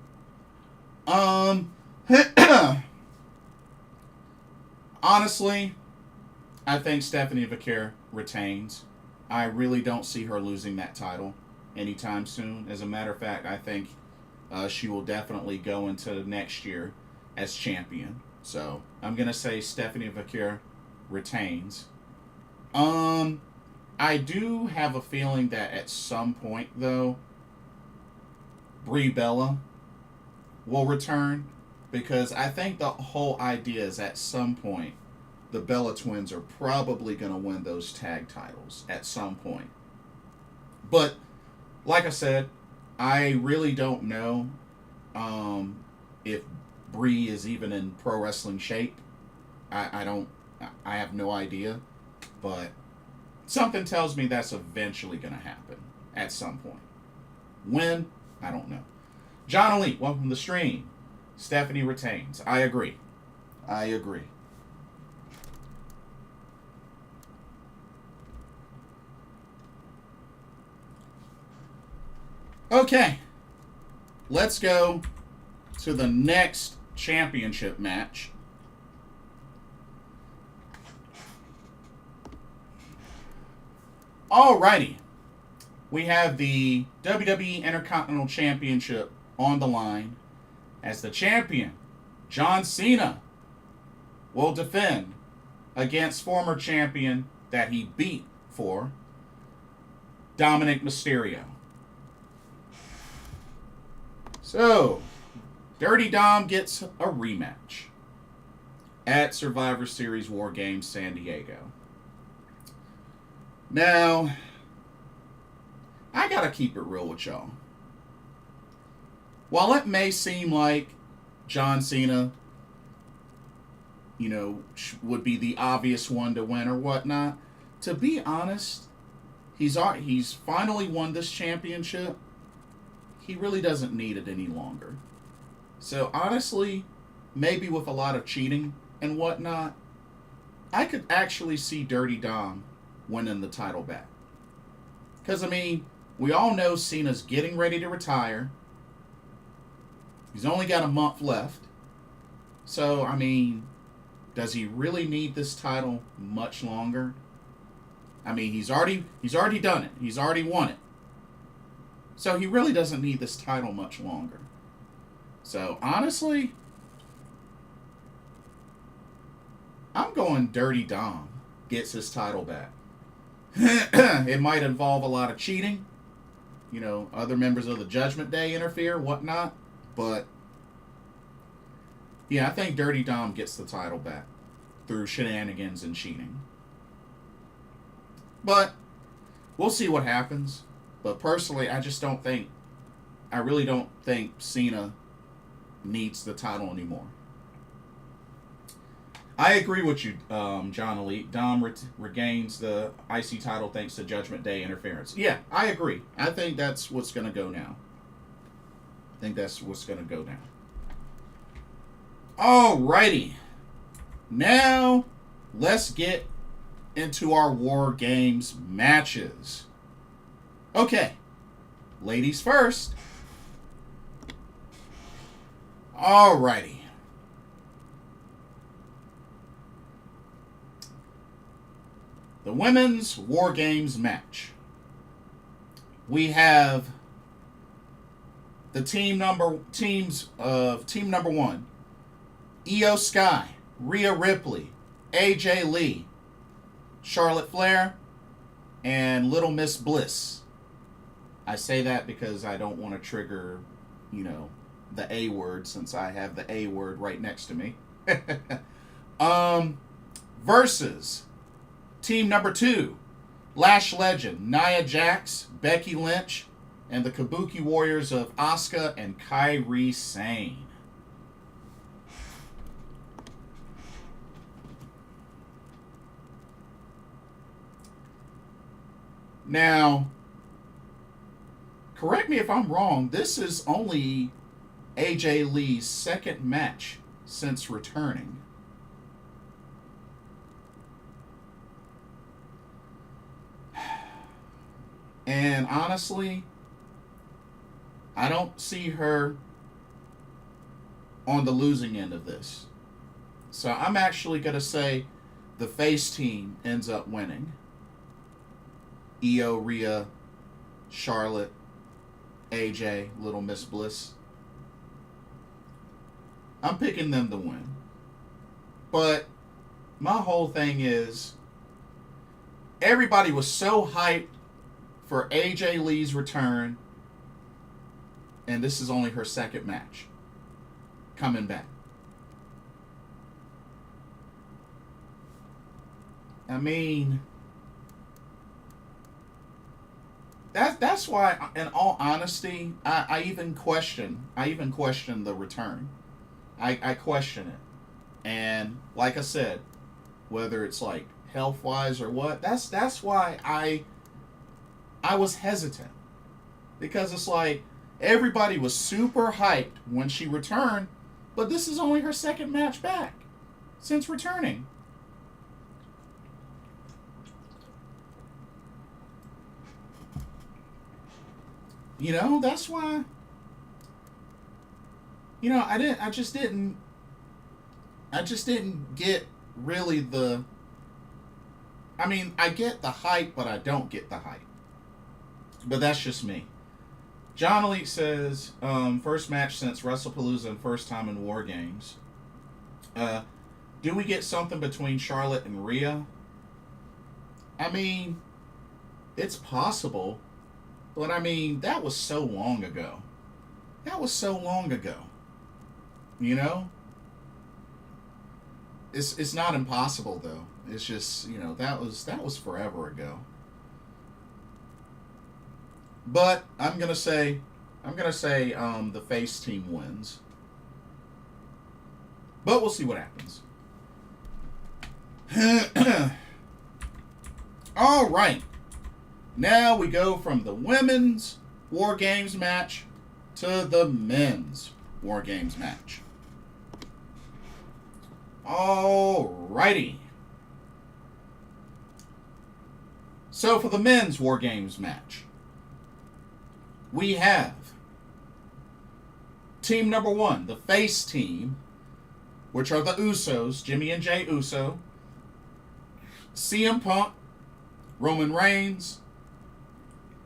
Honestly, I think Stephanie Vaquer retains. I really don't see her losing that title anytime soon. As a matter of fact, I think she will definitely go into next year as champion. So, I'm going to say Stephanie Vaquer retains. I do have a feeling that at some point, though, Brie Bella will return, because I think the whole idea is at some point the Bella twins are probably going to win those tag titles at some point. But like I said, I really don't know if Brie is even in pro wrestling shape. I have no idea, but something tells me that's eventually going to happen at some point. When? I don't know. John Elite, welcome to the stream. Stephanie retains. I agree. Okay. Let's go to the next championship match. Alrighty. We have the WWE Intercontinental Championship on the line, as the champion, John Cena, will defend against former champion that he beat for, Dominic Mysterio. So, Dirty Dom gets a rematch at Survivor Series WarGames San Diego. Now, I gotta keep it real with y'all. While it may seem like John Cena, would be the obvious one to win or whatnot, to be honest, he's finally won this championship. He really doesn't need it any longer. So honestly, maybe with a lot of cheating and whatnot, I could actually see Dirty Dom winning the title back. Because, we all know Cena's getting ready to retire. He's only got a month left. So, does he really need this title much longer? He's already done it. He's already won it. So he really doesn't need this title much longer. So, honestly, I'm going Dirty Dom gets his title back. It might involve a lot of cheating. other members of the Judgment Day interfere, whatnot. But yeah, I think Dirty Dom gets the title back through shenanigans and cheating. But we'll see what happens. But personally, I really don't think Cena needs the title anymore. I agree with you, John Elite. Dom regains the IC title thanks to Judgment Day interference. Yeah, I agree. I think that's what's going to go now. Alrighty. Now, let's get into our War Games matches. Okay. Ladies first. Alrighty. The women's War Games match. We have the teams of team number 1. Io Sky, Rhea Ripley, AJ Lee, Charlotte Flair, and Little Miss Bliss. I say that because I don't want to trigger, the A word, since I have the A word right next to me. Versus team number 2, Lash Legend, Nia Jax, Becky Lynch, and the Kabuki Warriors of Asuka and Kairi Sane. Now, correct me if I'm wrong, this is only AJ Lee's second match since returning. And honestly, I don't see her on the losing end of this. So I'm actually going to say the face team ends up winning. Io, Rhea, Charlotte, AJ, Little Miss Bliss. I'm picking them to win. But my whole thing is, everybody was so hyped for AJ Lee's return, and this is only her second match coming back. I mean, that's why, in all honesty, I even question the return. I question it. And like I said, whether it's like health wise or what, that's why I was hesitant. Because it's like everybody was super hyped when she returned, but this is only her second match back since returning. That's why, I just didn't get really I get the hype, but I don't get the hype. But that's just me. John Elite says, first match since WrestlePalooza and first time in War Games. Do we get something between Charlotte and Rhea? It's possible. But that was so long ago. It's not impossible though. It's just, that was forever ago. But I'm gonna say the face team wins. But we'll see what happens. All right. Now we go from the women's War Games match to the men's War Games match. Alrighty. So for the men's War Games match, we have team number 1, the face team, which are the Usos, Jimmy and Jay Uso, CM Punk, Roman Reigns,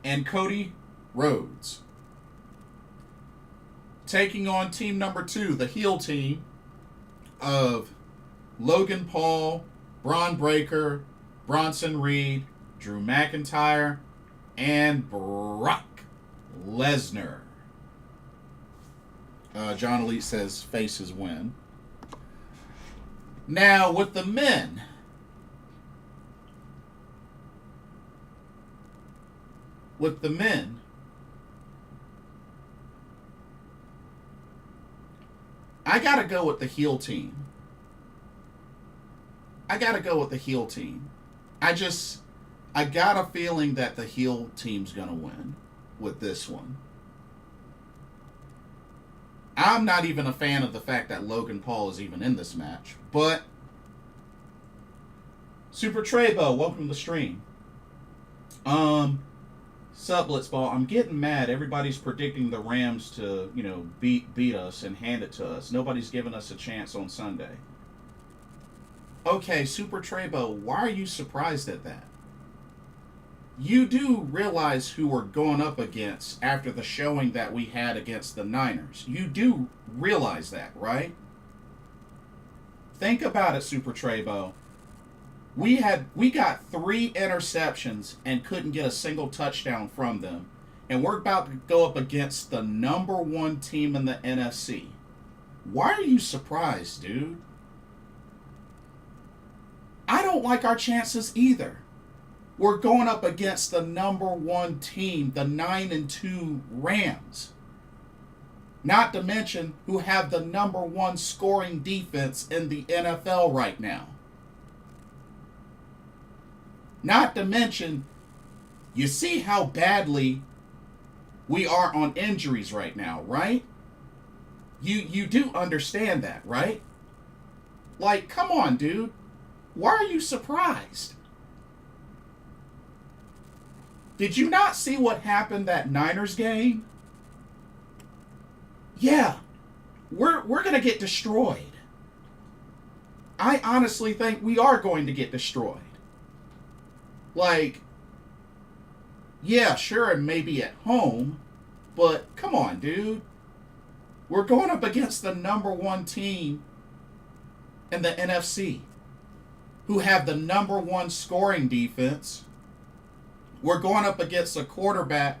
and Cody Rhodes. Taking on team number 2, the heel team of Logan Paul, Braun Breaker, Bronson Reed, Drew McIntyre, and Brock Lesnar. John Elite says faces win. Now, with the men. I gotta go with the heel team. I got a feeling that the heel team's gonna win with this one. I'm not even a fan of the fact that Logan Paul is even in this match, but Super Treybo, welcome to the stream. Sub Blitzball, I'm getting mad. Everybody's predicting the Rams to, beat us and hand it to us. Nobody's giving us a chance on Sunday. Okay, Super Treybo, why are you surprised at that? You do realize who we're going up against after the showing that we had against the Niners. You do realize that, right? Think about it, Super Treybo. We got 3 interceptions and couldn't get a single touchdown from them. And we're about to go up against the number 1 team in the NFC. Why are you surprised, dude? I don't like our chances either. We're going up against the number 1 team, the 9-2 Rams. Not to mention who have the number 1 scoring defense in the NFL right now. Not to mention, you see how badly we are on injuries right now, right? You do understand that, right? Like, come on, dude. Why are you surprised? Did you not see what happened that Niners game? Yeah, we're going to get destroyed. I honestly think we are going to get destroyed. Like, yeah, sure, and maybe at home, but come on, dude. We're going up against the number 1 team in the NFC, who have the number 1 scoring defense. We're going up against a quarterback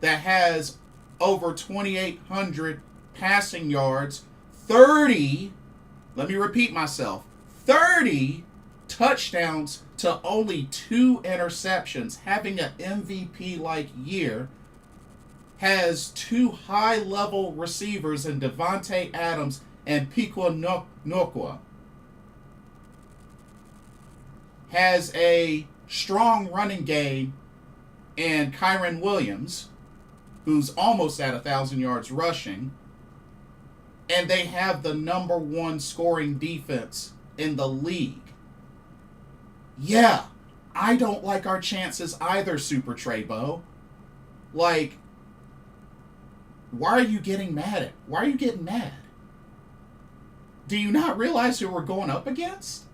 that has over 2,800 passing yards, 30, let me repeat myself, 30 touchdowns to only 2 interceptions, having an MVP-like year, has 2 high-level receivers in Devontae Adams and Pico Nokwa, has a strong running game in Kyron Williams, who's almost at 1,000 yards rushing, and they have the number 1 scoring defense in the league. Yeah, I don't like our chances either, Super Treybo. Like, why are you getting mad? Why are you getting mad? Do you not realize who we're going up against?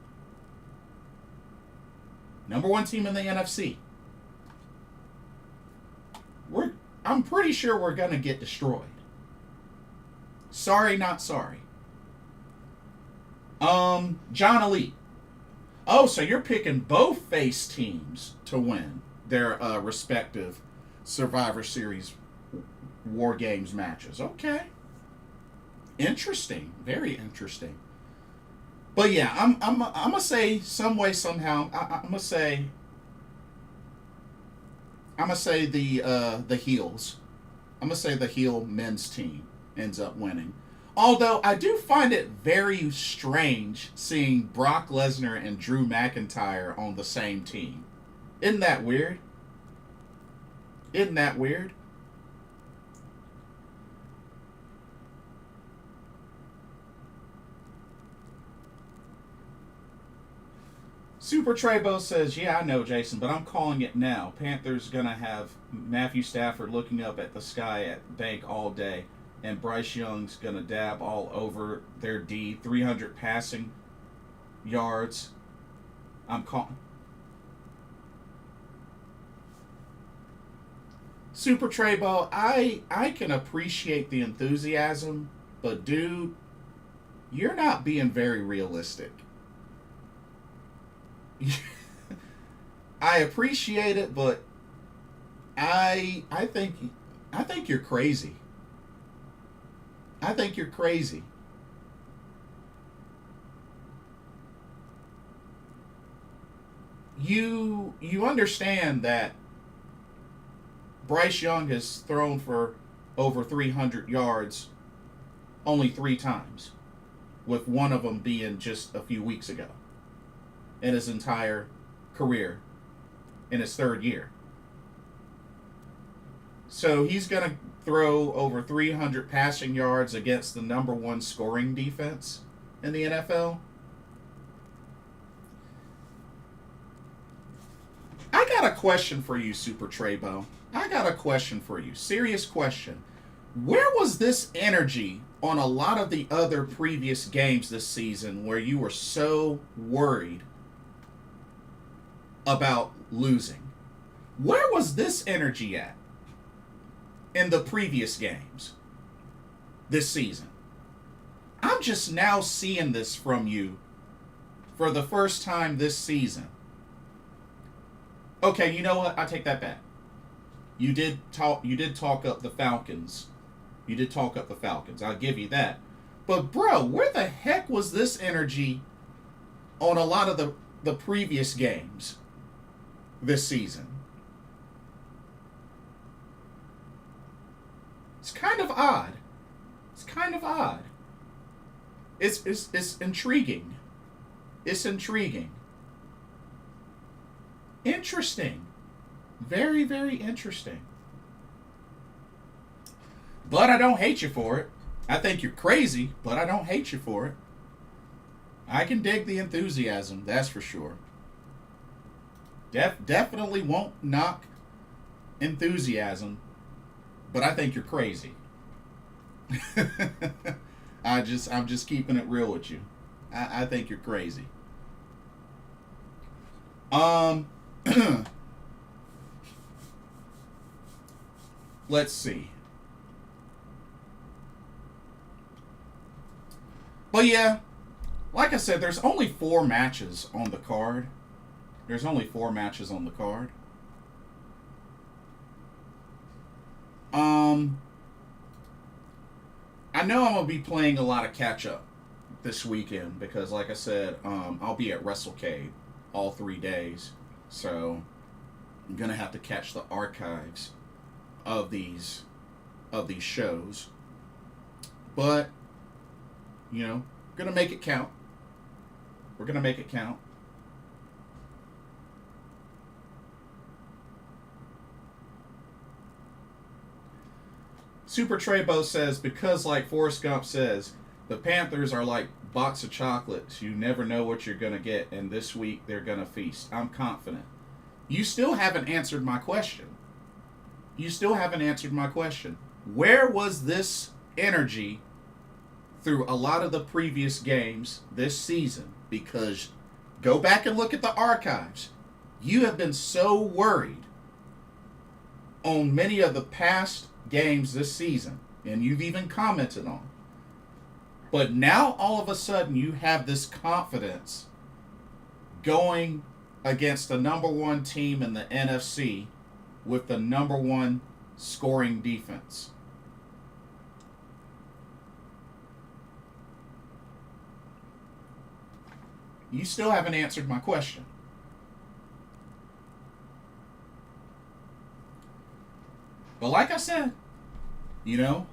Number 1 team in the NFC. I'm pretty sure we're going to get destroyed. Sorry, not sorry. John Elite. Oh, so you're picking both face teams to win their respective Survivor Series WarGames matches. Okay. Interesting. Very interesting. But yeah, I'm gonna say some way somehow. I'm gonna say the heels. I'm gonna say the heel men's team ends up winning. Although I do find it very strange seeing Brock Lesnar and Drew McIntyre on the same team. Isn't that weird? Isn't that weird? Super Treybo says, yeah, I know, Jason, but I'm calling it now. Panthers going to have Matthew Stafford looking up at the sky at bank all day, and Bryce Young's going to dab all over their D. 300 passing yards. I'm calling. Super Treybo, I can appreciate the enthusiasm, but dude, you're not being very realistic. I appreciate it, but I think I think you're crazy. I think you're crazy. You understand that Bryce Young has thrown for over 300 yards only 3 times, with one of them being just a few weeks ago in his entire career in his 3rd year. So he's going to throw over 300 passing yards against the number 1 scoring defense in the NFL. I got a question for you, Super Trebo. I got a question for you. Serious question. Where was this energy on a lot of the other previous games this season where you were so worried about losing? Where was this energy at in the previous games this season? I'm just now seeing this from you for the first time this season. Okay, you know what? I take that back. You did talk up the Falcons. You did talk up the Falcons. I'll give you that. But bro, where the heck was this energy on a lot of the previous games this season? It's kind of odd. It's kind of odd. It's intriguing. It's intriguing. Interesting. Very, very interesting. But I don't hate you for it. I think you're crazy, but I don't hate you for it. I can dig the enthusiasm, that's for sure. Definitely won't knock enthusiasm, but I think you're crazy. I'm just keeping it real with you. I think you're crazy. Let's see. But yeah, like I said, there's only 4 matches on the card. There's only 4 matches on the card. I know I'm going to be playing a lot of catch-up this weekend because, like I said, I'll be at Wrestlecade all 3 days. So I'm going to have to catch the archives of these shows. But, you know, we're going to make it count. We're going to make it count. Super Trebo says, because like Forrest Gump says, the Panthers are like box of chocolates. You never know what you're going to get, and this week they're going to feast. I'm confident. You still haven't answered my question. You still haven't answered my question. Where was this energy through a lot of the previous games this season? Because go back and look at the archives. You have been so worried on many of the past games this season, and you've even commented on. But now all of a sudden you have this confidence going against the number 1 team in the NFC with the number 1 scoring defense. You still haven't answered my question. But like I said, you know,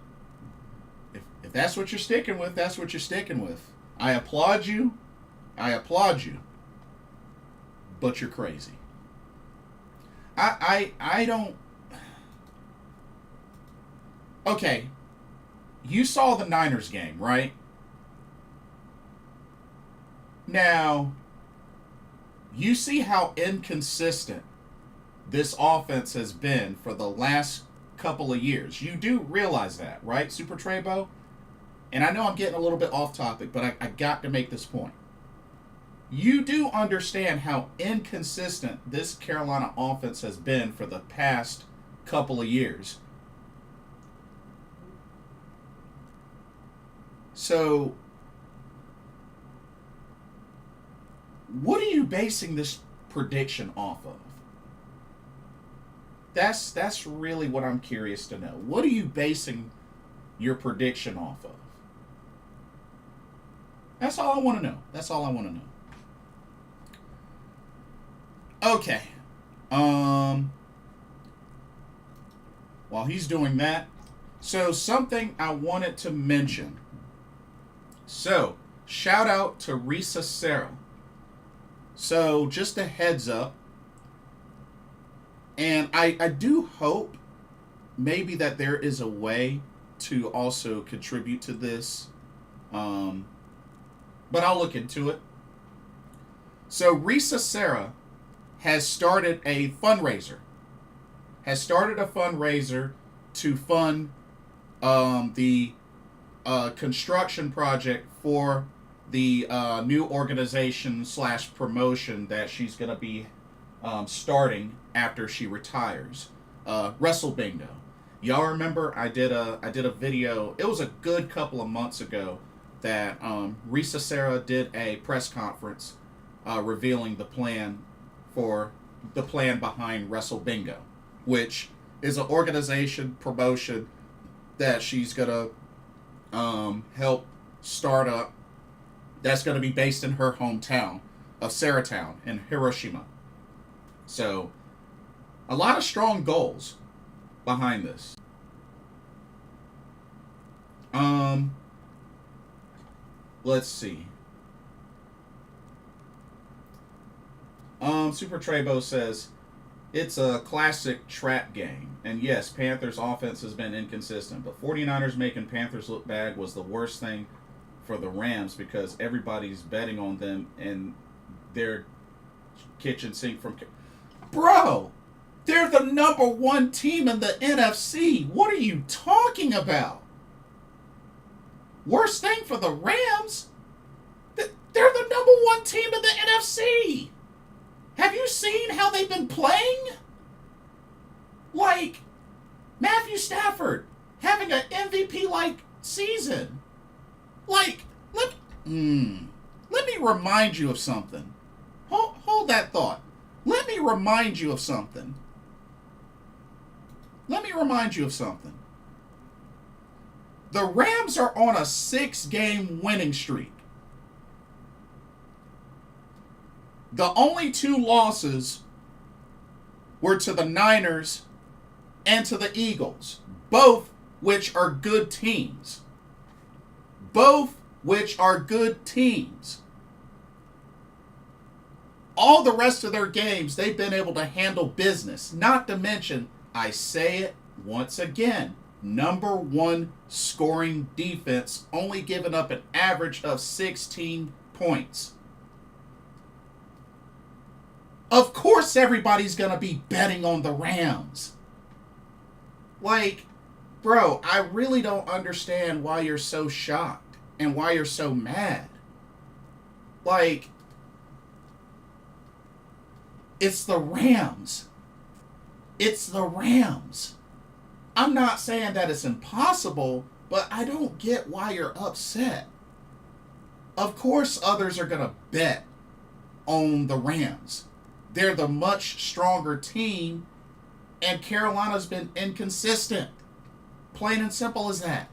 if that's what you're sticking with, that's what you're sticking with. I applaud you. I applaud you. But you're crazy. I don't... Okay. You saw the Niners game, right? Now, you see how inconsistent this offense has been for the last couple of years. You do realize that, right, Super Trebo? And I know I'm getting a little bit off topic, but I got to make this point. You do understand how inconsistent this Carolina offense has been for the past couple of years. So, what are you basing this prediction off of? That's really what I'm curious to know. What are you basing your prediction off of? That's all I want to know. That's all I want to know. Okay. While he's doing that, so something I wanted to mention. So, shout out to Risa Sarah. So, just a heads up. And I do hope maybe that there is a way to also contribute to this. But I'll look into it. So, Risa Sarah has started a fundraiser. To fund the construction project for the new organization / promotion that she's going to be starting after she retires. Wrestle Bingo. Y'all remember I did a video. It was a good couple of months ago that Risa Sarah did a press conference revealing the plan behind Wrestle Bingo, which is an organization promotion that she's gonna help start up. That's gonna be based in her hometown of Saratown in Hiroshima. So, a lot of strong goals behind this. Let's see. Super Trebo says, it's a classic trap game. And yes, Panthers' offense has been inconsistent. But 49ers making Panthers look bad was the worst thing for the Rams because everybody's betting on them and their kitchen sink from... Bro! They're the number one team in the NFC. What are you talking about? Worst thing for the Rams? They're the number one team in the NFC. Have you seen how they've been playing? Like, Matthew Stafford having an MVP-like season. Like, let me remind you of something. Hold that thought. Let me remind you of something. The Rams are on a 6-game winning streak. The only 2 losses were to the Niners and to the Eagles, both which are good teams. All the rest of their games, they've been able to handle business. Not to mention, I say it once again, number 1 scoring defense, only giving up an average of 16 points. Of course everybody's going to be betting on the Rams. Like, bro, I really don't understand why you're so shocked and why you're so mad. Like, it's the Rams. I'm not saying that it's impossible, but I don't get why you're upset. Of course others are going to bet on the Rams. They're the much stronger team, and Carolina's been inconsistent. Plain and simple as that.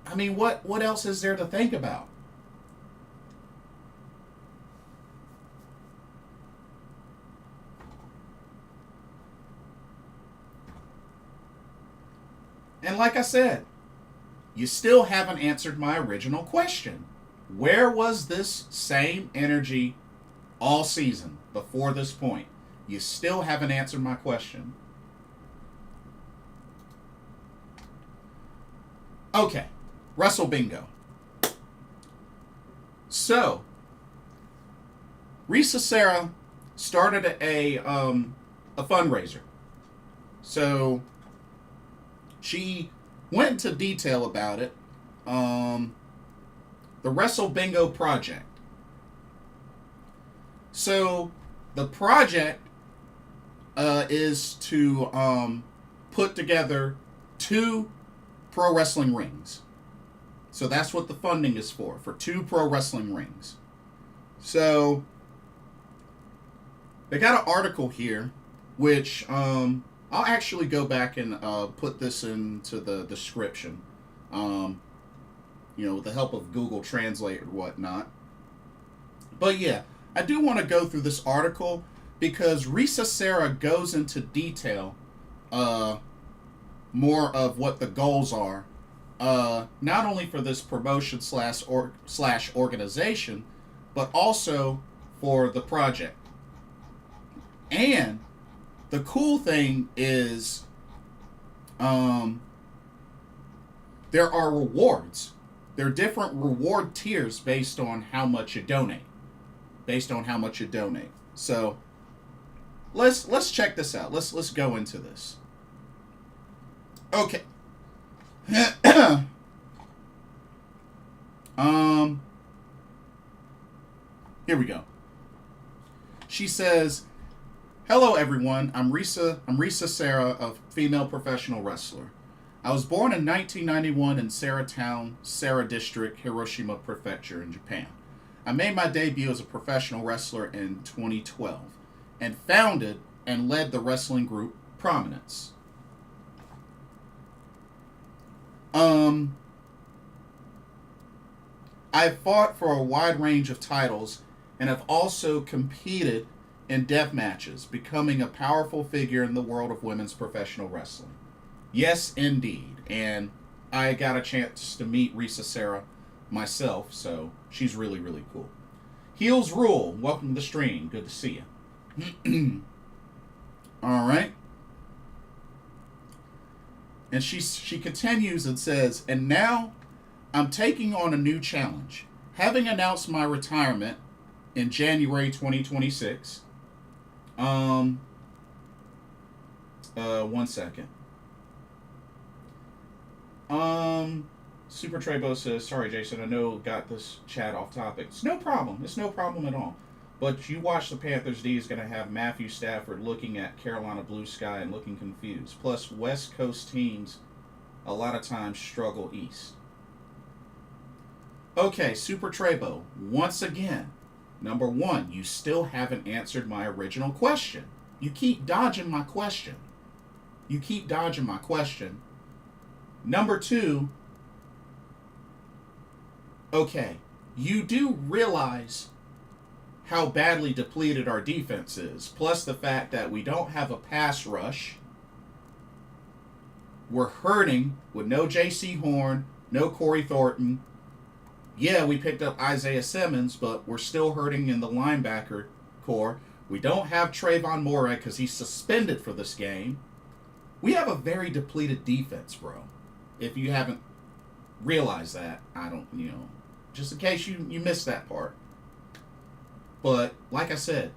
I mean, what else is there to think about? And like I said, you still haven't answered my original question. Where was this same energy all season before this point? You still haven't answered my question. Okay, Wrestle Bingo. So, Risa Sarah started a fundraiser. So, she went into detail about it. The Wrestle Bingo Project. So, the project is to put together 2 pro wrestling rings. So that's what the funding is for 2 pro wrestling rings. So, they got an article here which I'll actually go back and put this into the description, with the help of Google Translate or whatnot. But yeah, I do want to go through this article because Risa Sera goes into detail more of what the goals are, not only for this promotion slash organization, but also for the project. And the cool thing is, there are rewards. There are different reward tiers based on how much you donate. So let's check this out. Let's go into this. Okay. Here we go. She says, "Hello everyone. I'm Risa Sera, a female professional wrestler. I was born in 1991 in Sera Town, Sera District, Hiroshima Prefecture in Japan. I made my debut as a professional wrestler in 2012 and founded and led the wrestling group Prominence. I've fought for a wide range of titles and have also competed in death matches, becoming a powerful figure in the world of women's professional wrestling." Yes, indeed. And I got a chance to meet Risa Sera myself, so she's really, really cool. Heels Rule, welcome to the stream. Good to see you. All right. And she continues and says, "And now I'm taking on a new challenge. Having announced my retirement in January 2026. One second. Super Trebo says, "Sorry, Jason, I know got this chat off topic. It's no problem at all. But you watch the Panthers D is going to have Matthew Stafford looking at Carolina Blue Sky and looking confused. Plus, West Coast teams a lot of times struggle East." Okay, Super Trebo, once again, number one, you still haven't answered my original question. You keep dodging my question. Number two, okay, you do realize how badly depleted our defense is, plus the fact that we don't have a pass rush. We're hurting with no J.C. Horn, no Corey Thornton. Yeah, we picked up Isaiah Simmons, but we're still hurting in the linebacker core. We don't have Trayvon Morag because he's suspended for this game. We have a very depleted defense, bro. If you haven't realized that, just in case you missed that part. But, like I said,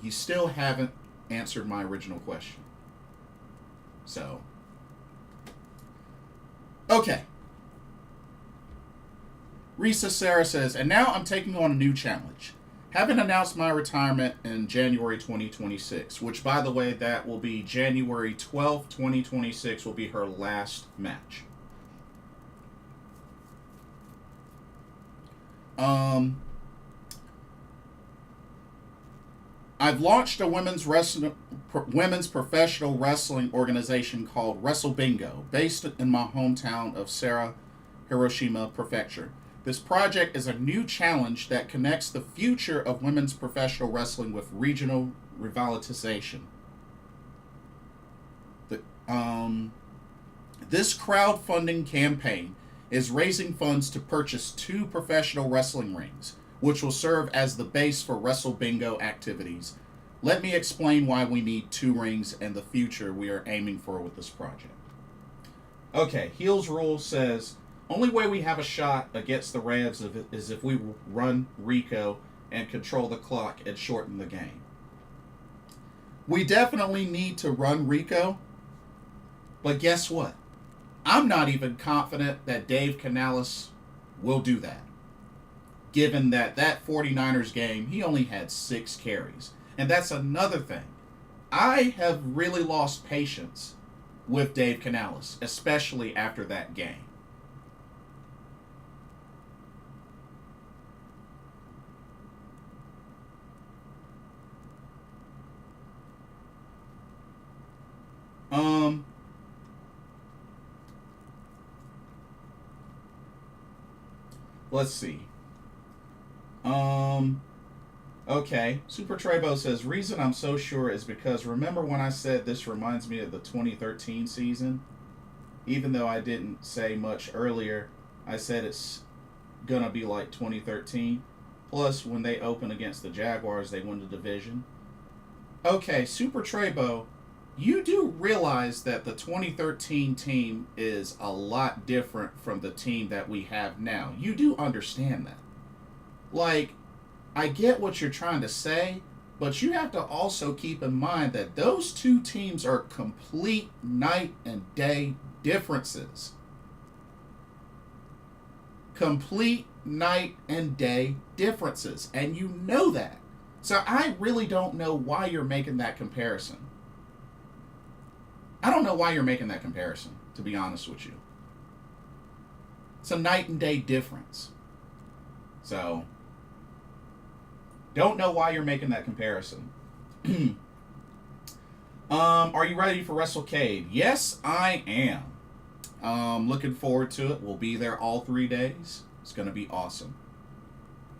you still haven't answered my original question. So, okay. Risa Sera says, "And now I'm taking on a new challenge. Having announced my retirement in January 2026, which, by the way, that will be January 12th, 2026 will be her last match. I've launched a women's professional wrestling organization called Wrestle Bingo, based in my hometown of Sera, Hiroshima Prefecture. This project is a new challenge that connects the future of women's professional wrestling with regional revitalization. This crowdfunding campaign is raising funds to purchase 2 professional wrestling rings, which will serve as the base for Wrestle Bingo activities. Let me explain why we need 2 rings and the future we are aiming for with this project." Okay, Heels Rule says, "Only way we have a shot against the Revs is if we run Rico and control the clock and shorten the game." We definitely need to run Rico, but guess what? I'm not even confident that Dave Canales will do that, given that 49ers game, he only had 6 carries. And that's another thing. I have really lost patience with Dave Canales, especially after that game. Let's see. Um. Okay. Super Trebo says reason I'm so sure is because remember when I said this reminds me of the 2013 season? Even though I didn't say much earlier, I said it's gonna be like 2013. Plus, when they open against the Jaguars, they win the division. Okay, Super Trebo, you do realize that the 2013 team is a lot different from the team that we have now. You do understand that. Like, I get what you're trying to say, but you have to also keep in mind that those two teams are complete night and day differences. Complete night and day differences. And you know that. So I really don't know why you're making that comparison. I don't know why you're making that comparison, to be honest with you. It's a night and day difference. So, don't know why you're making that comparison. Are you ready for Wrestlecade? Yes, I am. Looking forward to it. We'll be there all 3 days. It's going to be awesome.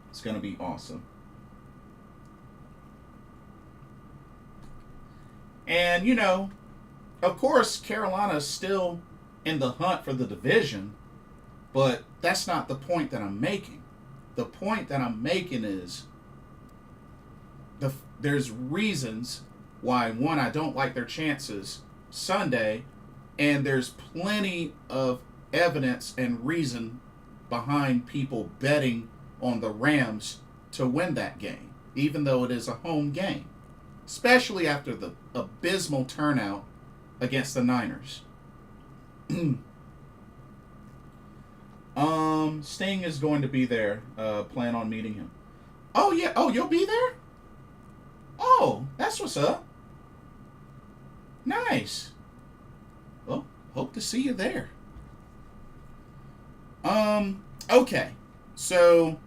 It's going to be awesome. And, you know, of course, Carolina's still in the hunt for the division, but that's not the point that I'm making. The point that I'm making is there's reasons why, one, I don't like their chances Sunday, and there's plenty of evidence and reason behind people betting on the Rams to win that game, even though it is a home game, especially after the abysmal turnout against the Niners. Sting is going to be there. Plan on meeting him. Oh, yeah. Oh, you'll be there? Oh, that's what's up. Nice. Well, hope to see you there. Okay. So,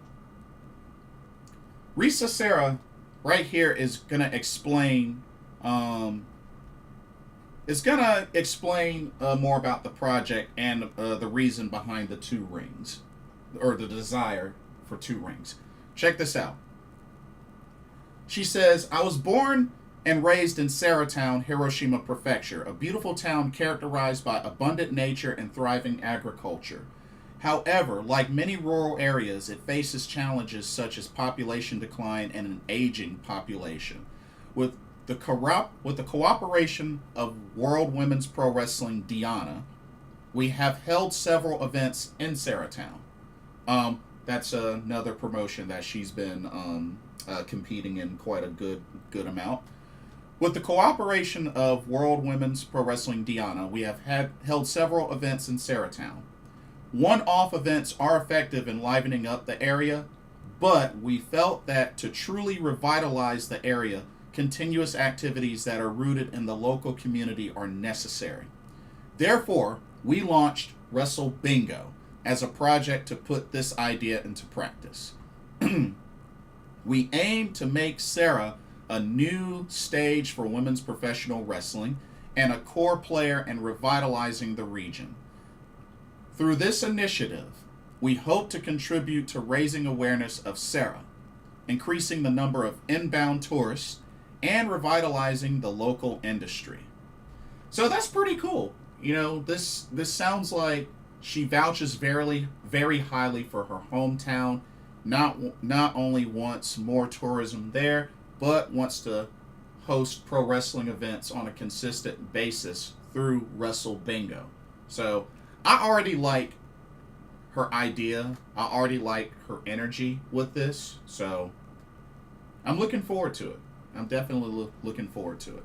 Risa Sarah right here is going to explain, more about the project and the reason behind the 2 rings, or the desire for 2 rings. Check this out. She says, I was born and raised in Saratown, Hiroshima Prefecture, a beautiful town characterized by abundant nature and thriving agriculture. However, like many rural areas, it faces challenges such as population decline and an aging population. With the cooperation of World Women's Pro Wrestling Diana, we have held several events in Saratown. That's another promotion that she's been competing in quite a good amount. With the cooperation of World Women's Pro Wrestling Diana, we have held several events in Saratown. One-off events are effective in livening up the area, but we felt that to truly revitalize the area, continuous activities that are rooted in the local community are necessary. Therefore, we launched Wrestle Bingo as a project to put this idea into practice. We aim to make Sarah a new stage for women's professional wrestling and a core player in revitalizing the region. Through this initiative, we hope to contribute to raising awareness of Sarah, increasing the number of inbound tourists, and revitalizing the local industry. So that's pretty cool. You know, this sounds like she vouches very, very highly for her hometown. Not only wants more tourism there, but wants to host pro wrestling events on a consistent basis through Wrestle Bingo. So I already like her idea. I already like her energy with this. So I'm looking forward to it. I'm definitely looking forward to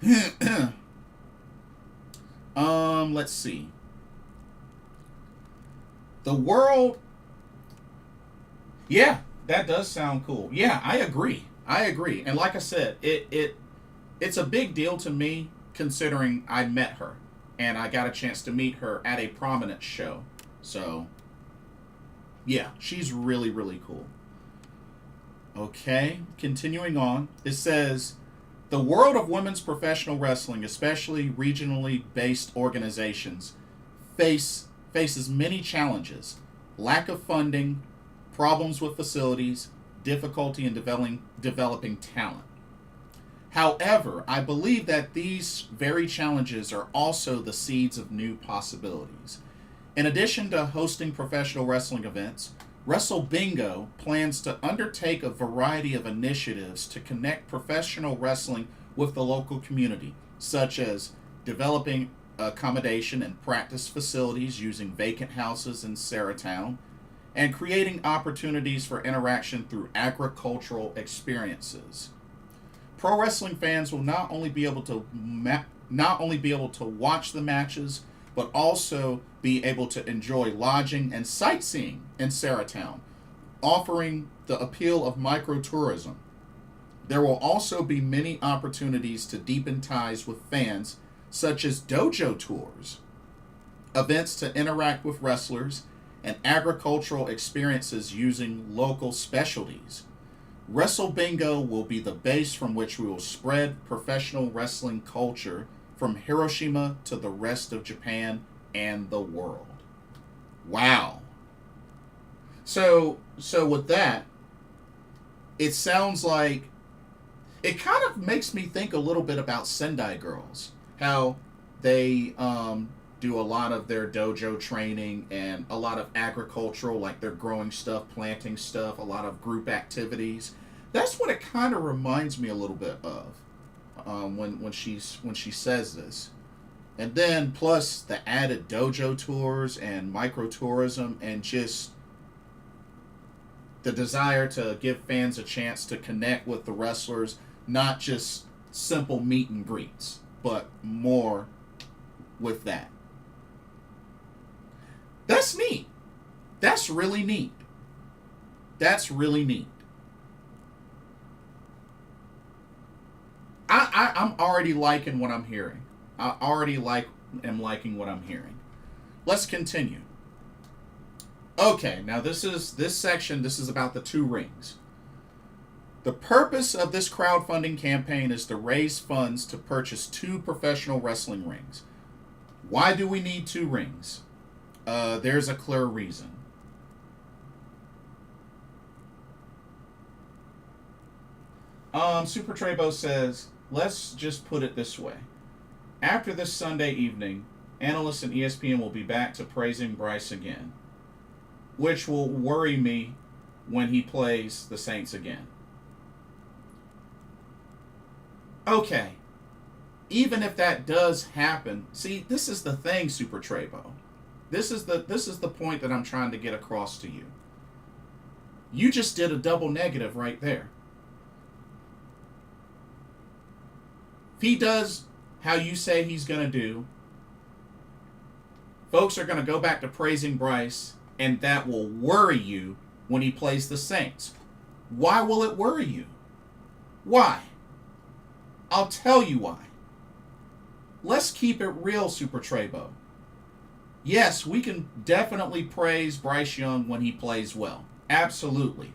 it. Let's see. The world. Yeah, that does sound cool. Yeah, I agree. And like I said, it's a big deal to me considering I met her and I got a chance to meet her at a prominent show. So, yeah, she's really, really cool. Okay, continuing on. It says, the world of women's professional wrestling, especially regionally based organizations, faces many challenges. lack of funding, problems with facilities, difficulty in developing talent. However, I believe that these very challenges are also the seeds of new possibilities. In addition to hosting professional wrestling events, Wrestle Bingo plans to undertake a variety of initiatives to connect professional wrestling with the local community, such as developing accommodation and practice facilities using vacant houses in Saratown, and creating opportunities for interaction through agricultural experiences. Pro wrestling fans will not only be able to watch the matches, but also be able to enjoy lodging and sightseeing in Saratown, offering the appeal of microtourism. There will also be many opportunities to deepen ties with fans, such as dojo tours, events to interact with wrestlers, and agricultural experiences using local specialties. Wrestle Bingo will be the base from which we will spread professional wrestling culture from Hiroshima to the rest of Japan and the world. Wow. So with that, it sounds like it kind of makes me think a little bit about Sendai Girls, how they do a lot of their dojo training and a lot of agricultural, like they're growing stuff, planting stuff, a lot of group activities. That's what it kind of reminds me a little bit of when she says this. And then plus the added dojo tours and microtourism and just the desire to give fans a chance to connect with the wrestlers, not just simple meet and greets, but more with that. That's neat. That's really neat. That's really neat. I'm already liking what I'm hearing. I already am liking what I'm hearing. Let's continue. Okay, now this section is about the 2 rings. The purpose of this crowdfunding campaign is to raise funds to purchase 2 professional wrestling rings. Why do we need 2 rings? There's a clear reason. Super Trebo says, let's just put it this way. After this Sunday evening, analysts and ESPN will be back to praising Bryce again, which will worry me when he plays the Saints again. Okay, even if that does happen, see, this is the thing, Super Trebo. This is the point that I'm trying to get across to you. You just did a double negative right there. If he does how you say he's going to do, folks are going to go back to praising Bryce, and that will worry you when he plays the Saints. Why will it worry you? Why? I'll tell you why. Let's keep it real, Super Trebo. Yes, we can definitely praise Bryce Young when he plays well. Absolutely.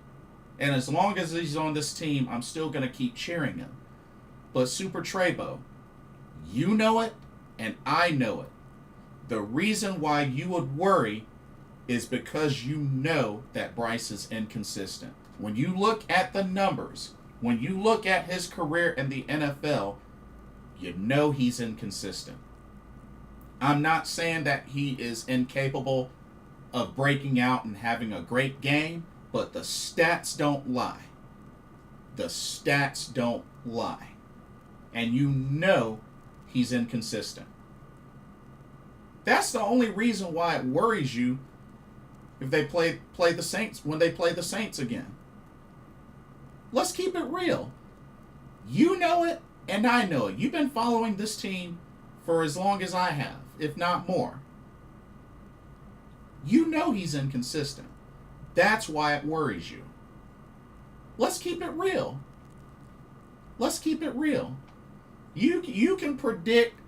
And as long as he's on this team, I'm still going to keep cheering him. But Super Trebo, you know it, and I know it. The reason why you would worry is because you know that Bryce is inconsistent. When you look at the numbers, when you look at his career in the NFL, you know he's inconsistent. I'm not saying that he is incapable of breaking out and having a great game, but the stats don't lie. The stats don't lie. And you know he's inconsistent. That's the only reason why it worries you if they play the Saints, when they play the Saints again. Let's keep it real. You know it, and I know it. You've been following this team for as long as I have, if not more. You know he's inconsistent. That's why it worries you. Let's keep it real. Let's keep it real. You can predict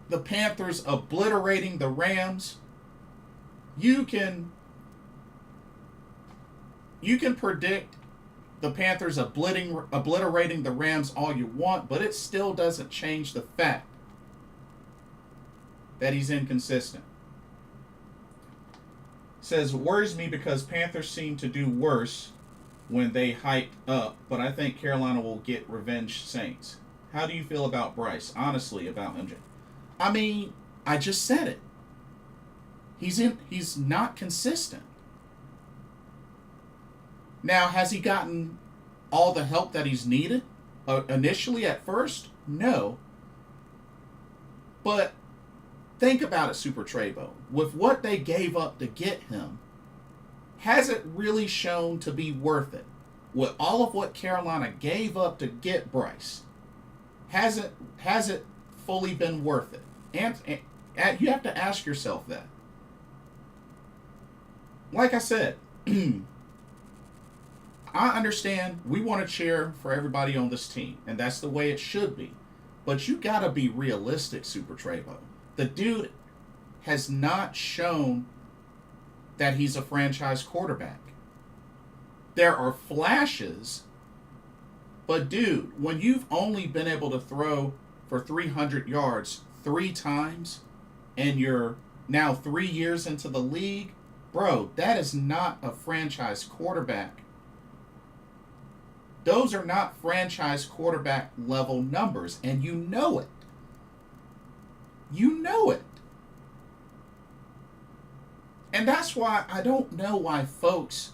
the Panthers obliterating the Rams. You can predict the Panthers obliterating the Rams all you want, but it still doesn't change the fact that he's inconsistent. Says, worries me because Panthers seem to do worse when they hype up, but I think Carolina will get revenge Saints. How do you feel about Bryce? Honestly, about him. I mean, I just said it. He's not consistent. Now, has he gotten all the help that he's needed? Initially at first? No. But think about it, Super Trebo. With what they gave up to get him, has it really shown to be worth it? With all of what Carolina gave up to get Bryce, has it fully been worth it? And you have to ask yourself that. Like I said, I understand we want to cheer for everybody on this team, and that's the way it should be. But you got to be realistic, Super Trebo. The dude has not shown that he's a franchise quarterback. There are flashes, but dude, when you've only been able to throw for 300 yards 3 times and you're now 3 years into the league, bro, that is not a franchise quarterback. Those are not franchise quarterback level numbers, and you know it. You know it. And that's why I don't know why folks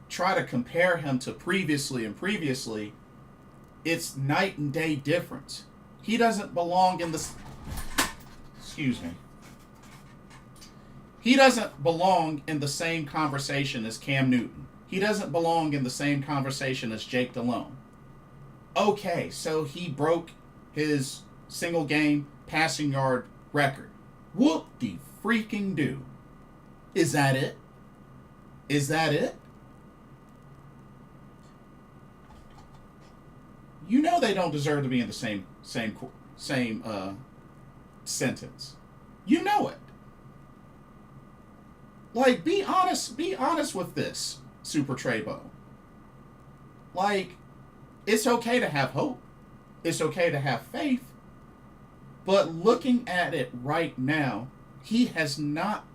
try to compare him to previously. It's night and day difference. He doesn't belong in the... Excuse me. He doesn't belong in the same conversation as Cam Newton. He doesn't belong in the same conversation as Jake Delhomme. Okay, so he broke his single game passing yard record. Whoop-de-freaking-do. Is that it? Is that it? You know they don't deserve to be in the same sentence. You know it. Like, be honest with this, Super Trebo. Like, it's okay to have hope. It's okay to have faith. But looking at it right now, he has not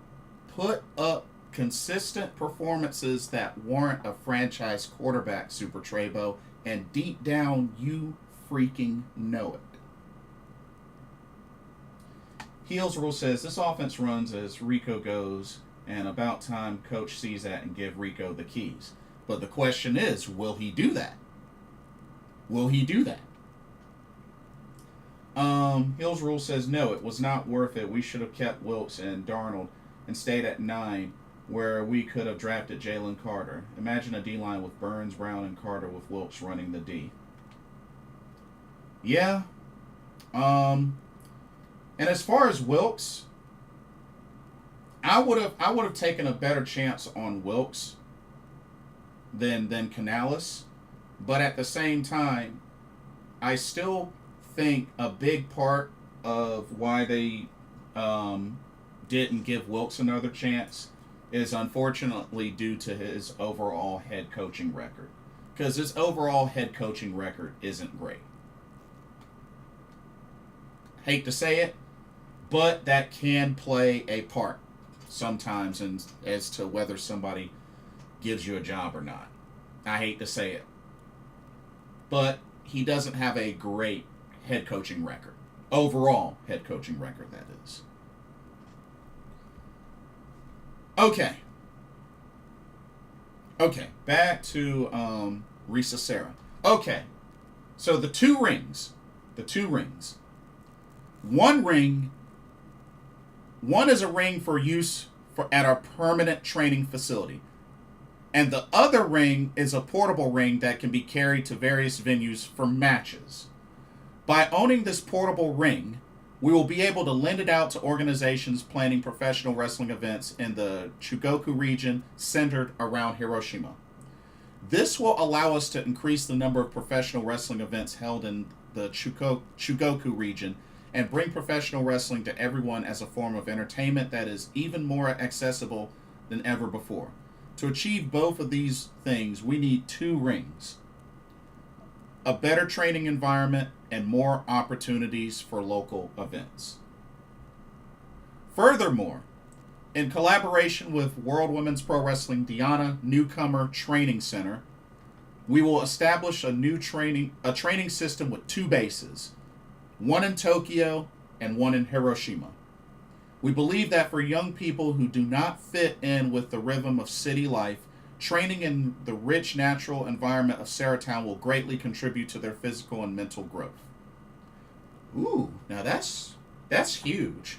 put up consistent performances that warrant a franchise quarterback, Super Trebo, and deep down, you freaking know it. Heels Rule says, this offense runs as Rico goes, and about time coach sees that and give Rico the keys. But the question is, will he do that? Will he do that? Hills Rule says, no, it was not worth it. We should have kept Wilkes and Darnold and stayed at 9, where we could have drafted Jalen Carter. Imagine a D-line with Burns, Brown, and Carter with Wilkes running the D. Yeah. And as far as Wilkes, I would have taken a better chance on Wilkes than Canales. But at the same time, I still think a big part of why they didn't give Wilkes another chance is unfortunately due to his overall head coaching record. Because his overall head coaching record isn't great. Hate to say it, but that can play a part sometimes as to whether somebody gives you a job or not. I hate to say it. But he doesn't have a great head coaching record. Overall head coaching record, that is. Okay, back to Risa Sarah. Okay, so the two rings. One is a ring for use at our permanent training facility. And the other ring is a portable ring that can be carried to various venues for matches. By owning this portable ring, we will be able to lend it out to organizations planning professional wrestling events in the Chugoku region centered around Hiroshima. This will allow us to increase the number of professional wrestling events held in the Chugoku region and bring professional wrestling to everyone as a form of entertainment that is even more accessible than ever before. To achieve both of these things, we need 2 rings. A better training environment, and more opportunities for local events. Furthermore, In collaboration with World Women's Pro Wrestling Diana Newcomer Training Center, we will establish a new training system with 2 bases, one in Tokyo and one in Hiroshima. We believe that for young people who do not fit in with the rhythm of city life, training in the rich natural environment of Saratown will greatly contribute to their physical and mental growth. Ooh, now that's huge.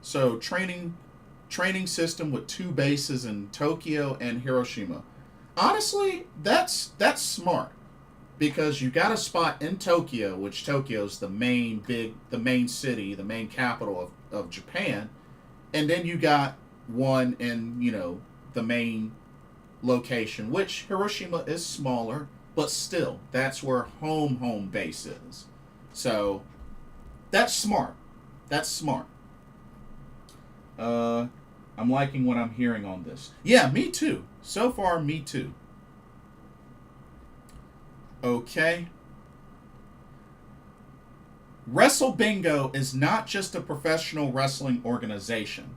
So training system with 2 bases in Tokyo and Hiroshima. Honestly, that's smart, because you got a spot in Tokyo, which Tokyo's the main city, the main capital of Japan, and then you got one in, the main location, which Hiroshima is smaller, but still, that's where home base is. So, that's smart. That's smart. I'm liking what I'm hearing on this. Yeah, me too. So far, me too. Okay. Wrestle Bingo is not just a professional wrestling organization.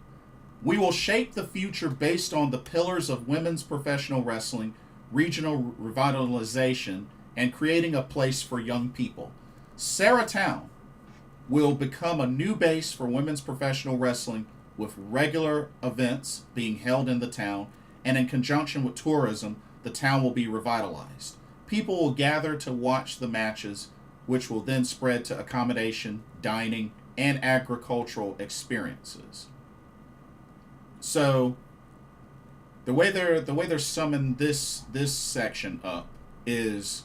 We will shape the future based on the pillars of women's professional wrestling, regional revitalization, and creating a place for young people. Saratown will become a new base for women's professional wrestling, with regular events being held in the town, and in conjunction with tourism, the town will be revitalized. People will gather to watch the matches, which will then spread to accommodation, dining, and agricultural experiences. So, the way they're summing this section up is,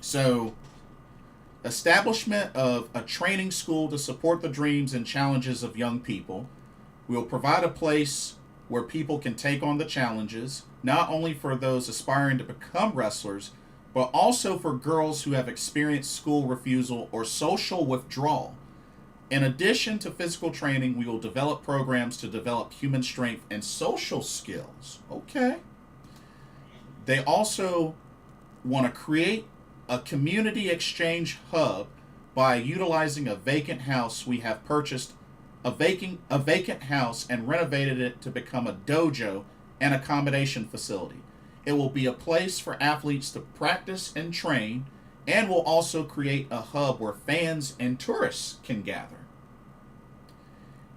so, establishment of a training school to support the dreams and challenges of young people. We'll provide a place where people can take on the challenges, not only for those aspiring to become wrestlers, but also for girls who have experienced school refusal or social withdrawal. In addition to physical training, we will develop programs to develop human strength and social skills. Okay. They also want to create a community exchange hub by utilizing a vacant house we have purchased, a vacant house, and renovated it to become a dojo and accommodation facility. It will be a place for athletes to practice and train, and will also create a hub where fans and tourists can gather.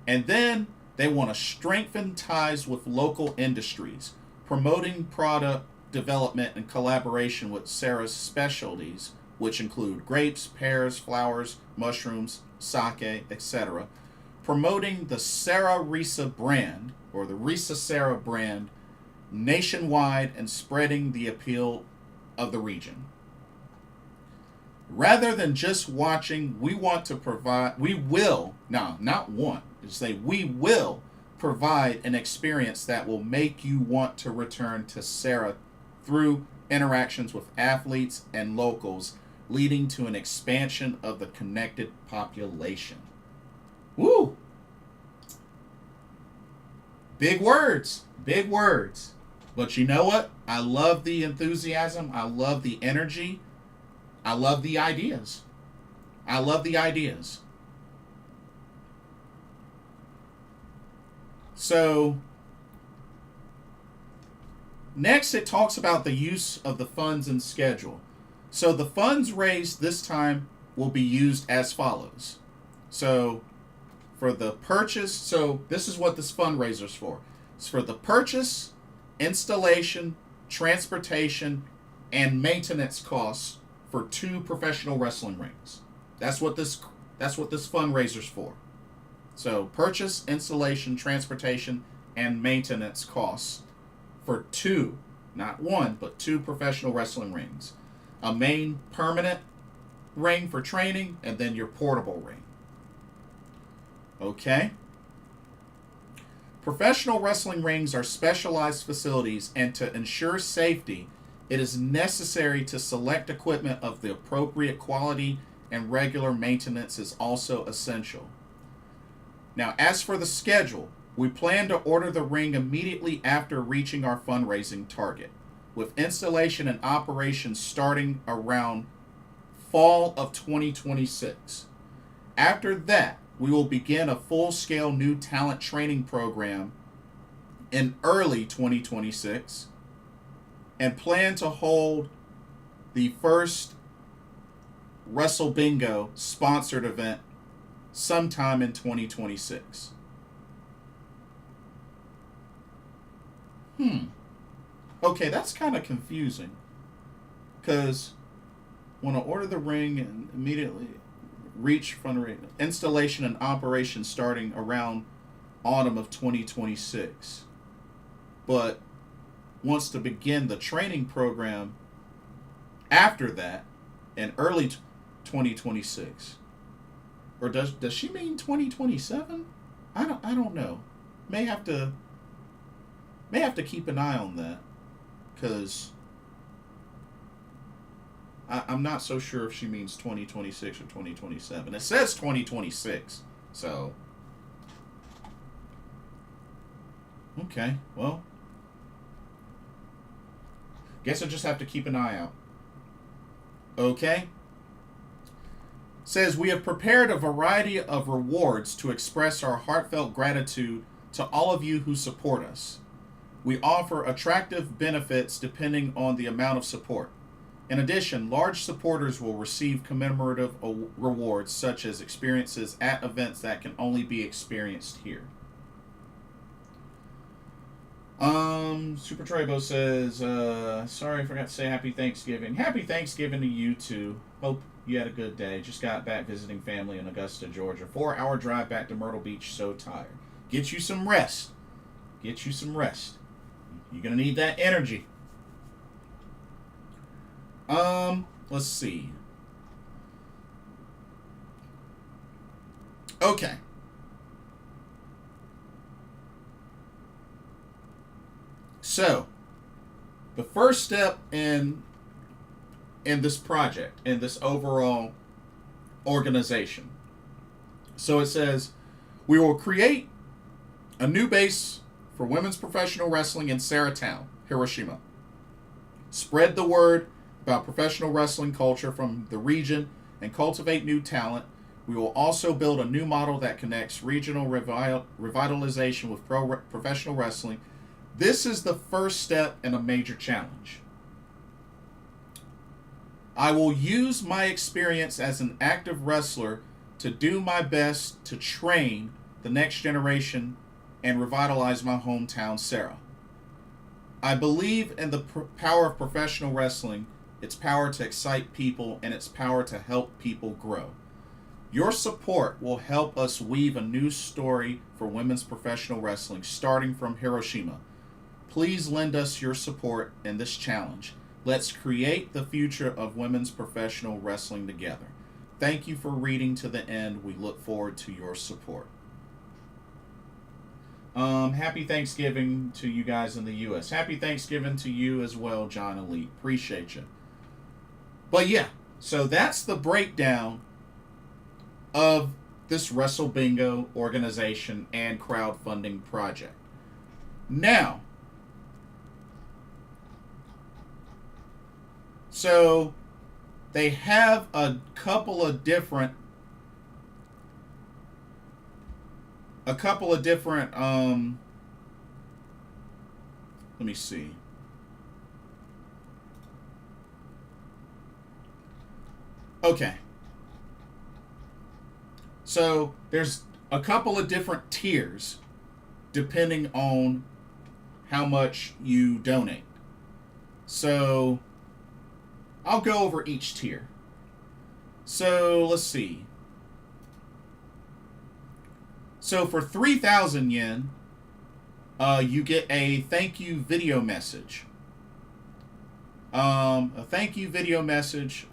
And then they want to strengthen ties with local industries, promoting product development and collaboration with Sarah's specialties, which include grapes, pears, flowers, mushrooms, sake, etc., promoting the Sarah Risa brand, or the Risa Sarah brand, nationwide, and spreading the appeal of the region. Rather than just watching, we will provide an experience that will make you want to return to Sarah through interactions with athletes and locals, leading to an expansion of the connected population. Woo! Big words. Big words. But you know what? I love the enthusiasm. I love the energy. I love the ideas. I love the ideas. So, next it talks about the use of the funds and schedule. So the funds raised this time will be used as follows. So, for the purchase, so this is what this fundraiser's for. It's for the purchase, installation, transportation, and maintenance costs for 2 professional wrestling rings. That's what this fundraiser's for. So purchase, installation, transportation, and maintenance costs for 2, not 1, but 2 professional wrestling rings. A main permanent ring for training, and then your portable ring. Okay? Professional wrestling rings are specialized facilities, and to ensure safety, it is necessary to select equipment of the appropriate quality, and regular maintenance is also essential. Now, as for the schedule, we plan to order the ring immediately after reaching our fundraising target, with installation and operation starting around fall of 2026. After that, we will begin a full-scale new talent training program in early 2026 and plan to hold the first Wrestle Bingo sponsored event sometime in 2026. Okay, that's kind of confusing. Because when I order the ring and immediately reach from installation and operation starting around autumn of 2026. But wants to begin the training program after that in early 2026. Or does she mean 2027? I don't know. May have to keep an eye on that, because I'm not so sure if she means 2026 or 2027. It says 2026, so okay. Well, guess I just have to keep an eye out. Okay. Says, we have prepared a variety of rewards to express our heartfelt gratitude to all of you who support us. We offer attractive benefits depending on the amount of support. In addition, large supporters will receive commemorative rewards such as experiences at events that can only be experienced here. Super Trebo says, sorry, I forgot to say Happy Thanksgiving. Happy Thanksgiving to you too. Hope you had a good day. Just got back visiting family in Augusta, Georgia. 4-hour drive back to Myrtle Beach. So tired. Get you some rest. Get you some rest. You're going to need that energy. Let's see. Okay. So, the first step in this project, in this overall organization. So it says, we will create a new base for women's professional wrestling in Saratown, Hiroshima. Spread the word about professional wrestling culture from the region and cultivate new talent. We will also build a new model that connects regional revitalization with professional wrestling. This is the first step in a major challenge. I will use my experience as an active wrestler to do my best to train the next generation and revitalize my hometown, Sarah. I believe in the power of professional wrestling, its power to excite people, and its power to help people grow. Your support will help us weave a new story for women's professional wrestling, starting from Hiroshima. Please lend us your support in this challenge. Let's create the future of women's professional wrestling together. Thank you for reading to the end. We look forward to your support. Happy Thanksgiving to you guys in the U.S. Happy Thanksgiving to you as well, John Elite. Appreciate you. But yeah, so that's the breakdown of this Wrestle Bingo organization and crowdfunding project. Now, so they have a couple of different let me see. Okay. So there's a couple of different tiers depending on how much you donate. So I'll go over each tier. So let's see. So for 3,000 yen, you get a thank you video message. A thank you video message.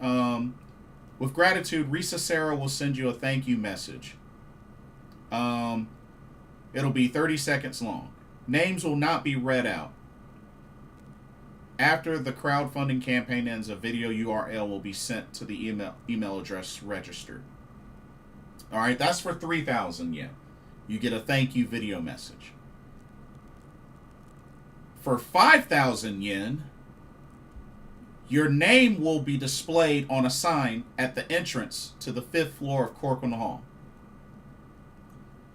With gratitude, Risa Sarah will send you a thank you message. It'll be 30 seconds long. Names will not be read out. After the crowdfunding campaign ends, a video URL will be sent to the email address registered. All right, that's for 3,000 yen. You get a thank you video message. For 5,000 yen, your name will be displayed on a sign at the entrance to the 5th floor of Corcoran Hall.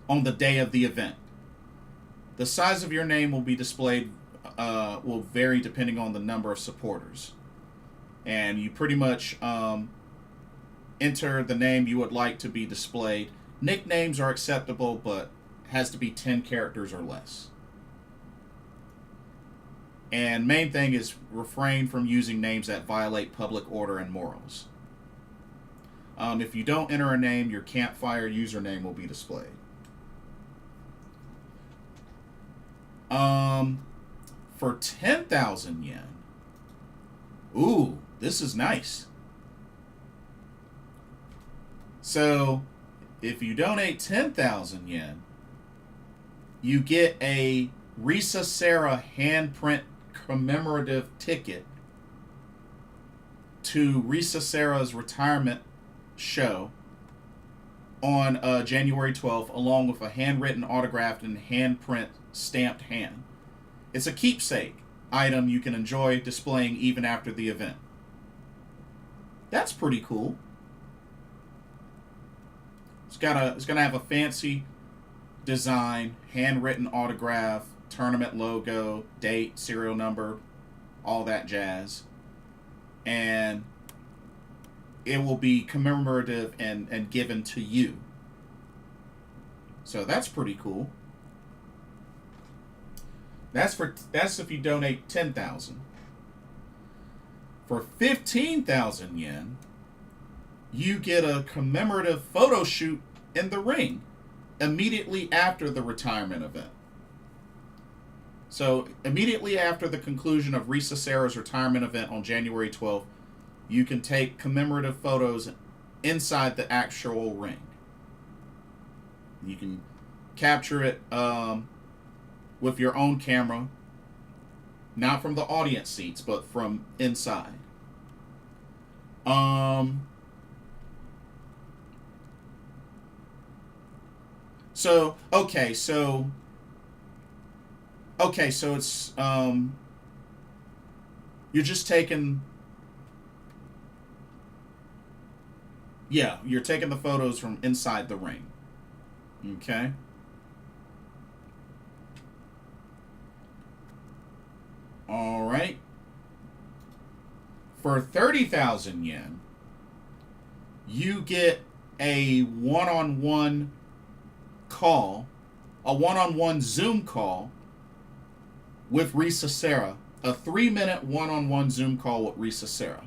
on the day of the event. The size of your name will be displayed, will vary depending on the number of supporters. And you pretty much enter the name you would like to be displayed. Nicknames are acceptable, but has to be 10 characters or less. And main thing is refrain from using names that violate public order and morals. If you don't enter a name, your campfire username will be displayed. For 10,000 yen. Ooh, this is nice. So, if you donate 10,000 yen, you get a Risa Sera handprint commemorative ticket to Risa Sera's retirement show on January 12th, along with a handwritten, autographed, and handprint stamped hand. It's a keepsake item you can enjoy displaying even after the event. That's pretty cool. It's gonna have a fancy design, handwritten autograph, tournament logo, date, serial number, all that jazz. And it will be commemorative and given to you. So that's pretty cool. That's if you donate 10,000. For 15,000 yen, you get a commemorative photo shoot in the ring immediately after the retirement event. So immediately after the conclusion of Risa Sera's retirement event on January 12th, you can take commemorative photos inside the actual ring. You can capture it with your own camera, not from the audience seats, but from inside. So it's you're just taking, you're taking the photos from inside the ring. Okay. All right. For 30,000 yen, you get a one-on-one call, a one-on-one Zoom call with Risa Sera, a 3-minute one-on-one Zoom call with Risa Sera.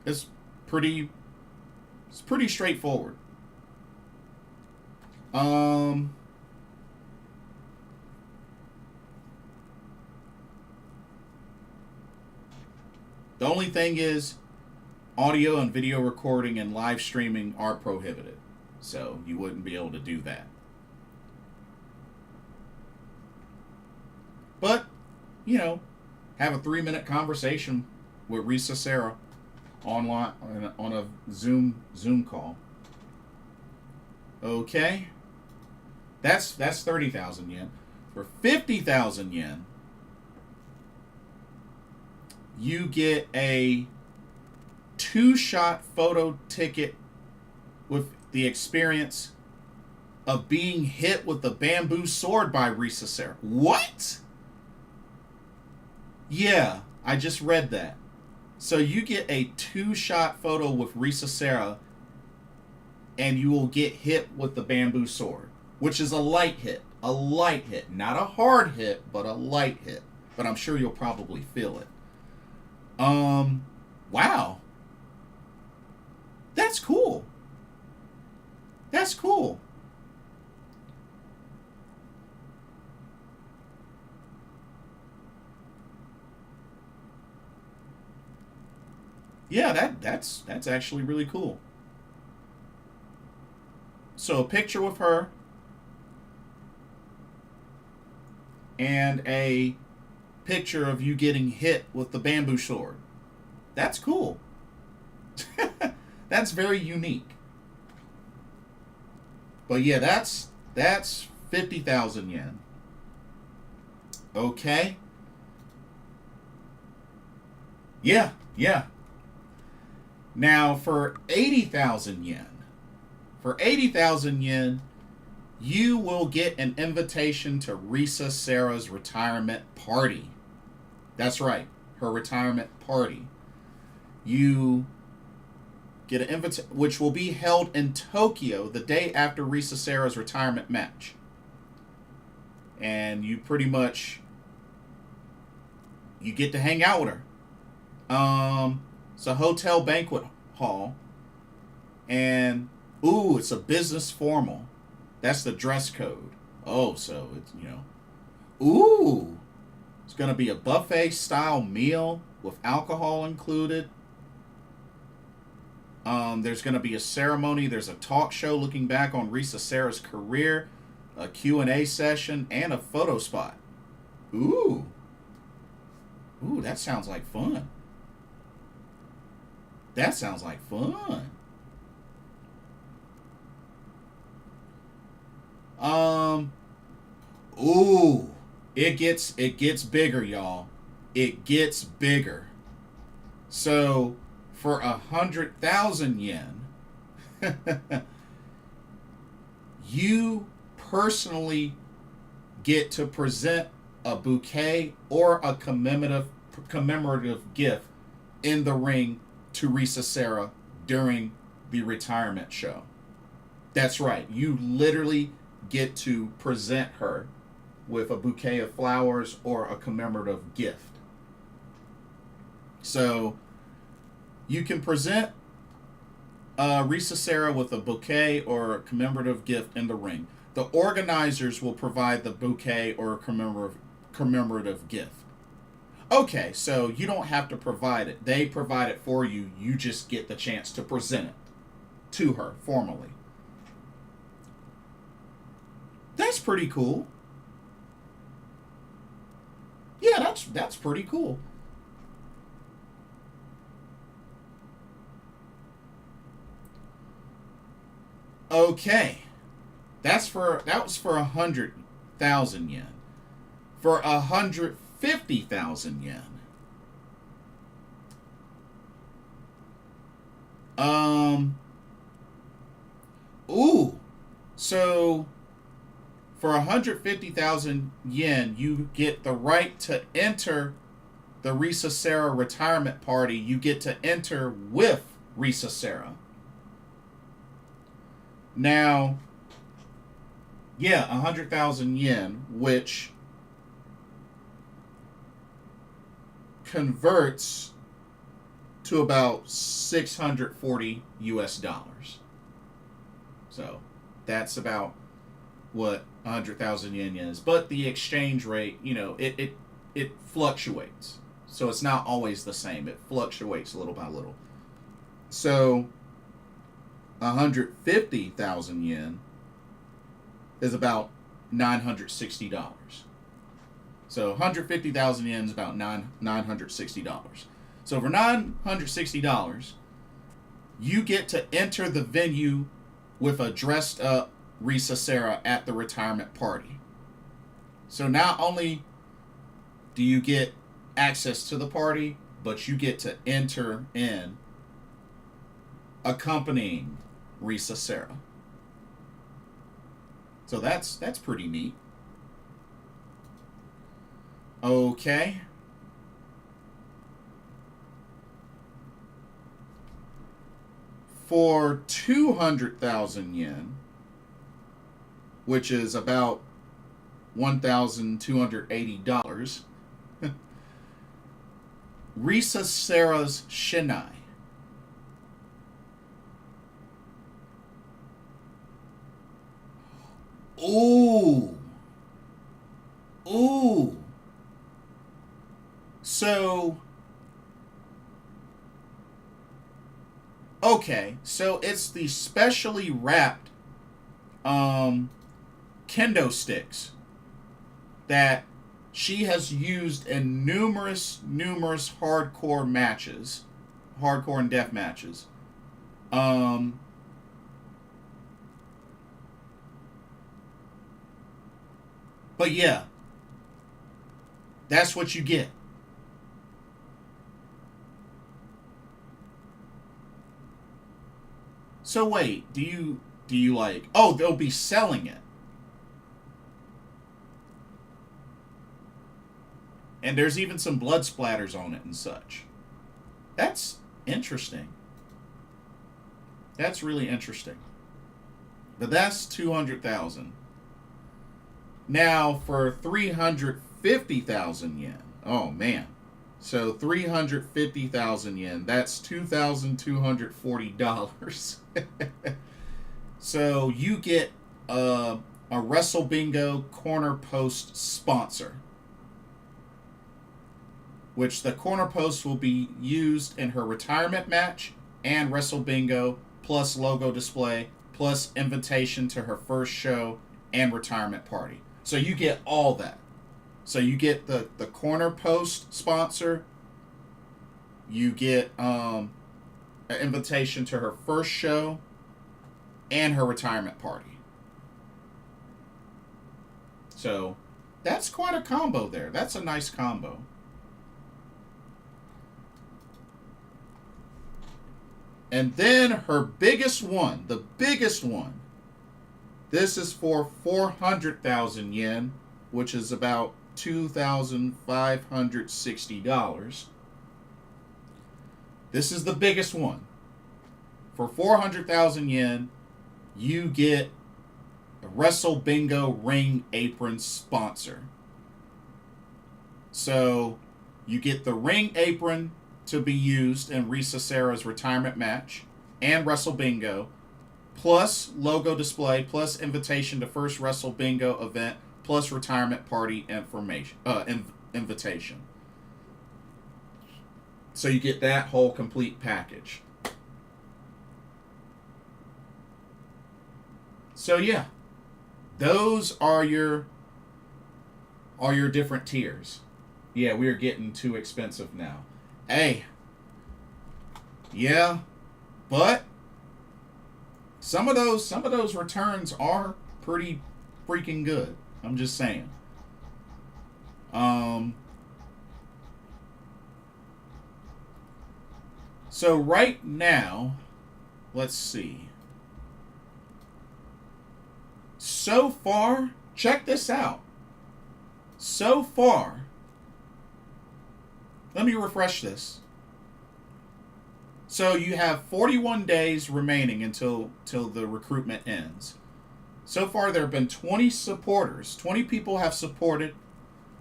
It's pretty straightforward. The only thing is audio and video recording and live streaming are prohibited. So you wouldn't be able to do that. But, have a 3-minute conversation with Risa Sera online on a Zoom call. Okay. That's 30,000 yen. For 50,000 yen, you get a 2-shot photo ticket with the experience of being hit with the bamboo sword by Risa Sera. What? Yeah, I just read that. So you get a 2-shot photo with Risa Sera, and you will get hit with the bamboo sword, which is a light hit. A light hit. Not a hard hit, but a light hit. But I'm sure you'll probably feel it. Wow. That's cool. That's cool. Yeah, that's actually really cool. So a picture with her and a picture of you getting hit with the bamboo sword. That's cool. That's very unique. But yeah, that's 50,000 yen. Okay. Yeah. Now, for 80,000 yen, you will get an invitation to Risa Sera's retirement party. That's right, her retirement party. You get an invitation, which will be held in Tokyo the day after Risa Sera's retirement match. And you pretty much, you get to hang out with her. It's a hotel banquet hall. And, ooh, it's a business formal. That's the dress code. Oh, so it's, ooh, it's going to be a buffet style meal with alcohol included. There's going to be a ceremony. There's a talk show looking back on Risa Sera's career, a Q&A session, and a photo spot. Ooh, that sounds like fun. Ooh, it gets bigger, y'all. It gets bigger. So, for 100,000 yen, you personally get to present a bouquet or a commemorative gift in the ring to Risa Sera during the retirement show. That's right. You literally get to present her with a bouquet of flowers or a commemorative gift. So you can present Risa Sera with a bouquet or a commemorative gift in the ring. The organizers will provide the bouquet or commemorative gift. Okay, so you don't have to provide it. They provide it for you. You just get the chance to present it to her formally. That's pretty cool. Yeah, that's pretty cool. Okay. That was for 100,000 yen. For 150,000 yen. So for 150,000 yen, you get the right to enter the Risa Sera retirement party. You get to enter with Risa Sera. Now, yeah, 100,000 yen, which converts to about 640 US dollars. So that's about what 100,000 yen is. But the exchange rate, it fluctuates. So it's not always the same. It fluctuates little by little. So 150,000 yen is about $960. So 150,000 yen is about $960. So for $960, you get to enter the venue with a dressed up Risa Sera at the retirement party. So not only do you get access to the party, but you get to enter in accompanying Risa Sera. So that's pretty neat. Okay. For 200,000 yen, which is about $1,280, Risa Sera's Shinai. Ooh. So, okay, so it's the specially wrapped kendo sticks that she has used in numerous hardcore and death matches. But yeah, that's what you get. So wait, do you like? Oh, they'll be selling it, and there's even some blood splatters on it and such. That's interesting. That's really interesting. But that's 200,000. Now for 350,000 yen. Oh man. So 350,000 yen. That's $2,240. So you get a Wrestle Bingo corner post sponsor, which the corner post will be used in her retirement match and Wrestle Bingo, plus logo display, plus invitation to her first show and retirement party. So you get all that. So you get the corner post sponsor. You get an invitation to her first show and her retirement party. So that's quite a combo there. That's a nice combo. And then her biggest one, the biggest one. This is for 400,000 yen, which is about $2,560. This is the biggest one. For 400,000 yen, you get a Wrestle Bingo ring apron sponsor. So you get the ring apron to be used in Risa Serra's retirement match and Wrestle Bingo, plus logo display, plus invitation to first Wrestle Bingo event, plus retirement party invitation. So you get that whole complete package. So yeah, those are your different tiers. Yeah, we're getting too expensive now. Hey, yeah, but some of those returns are pretty freaking good. I'm just saying. So right now, let's see. So far, check this out. So far, let me refresh this. So you have 41 days remaining until the recruitment ends. So far, there have been 20 supporters. 20 people have supported.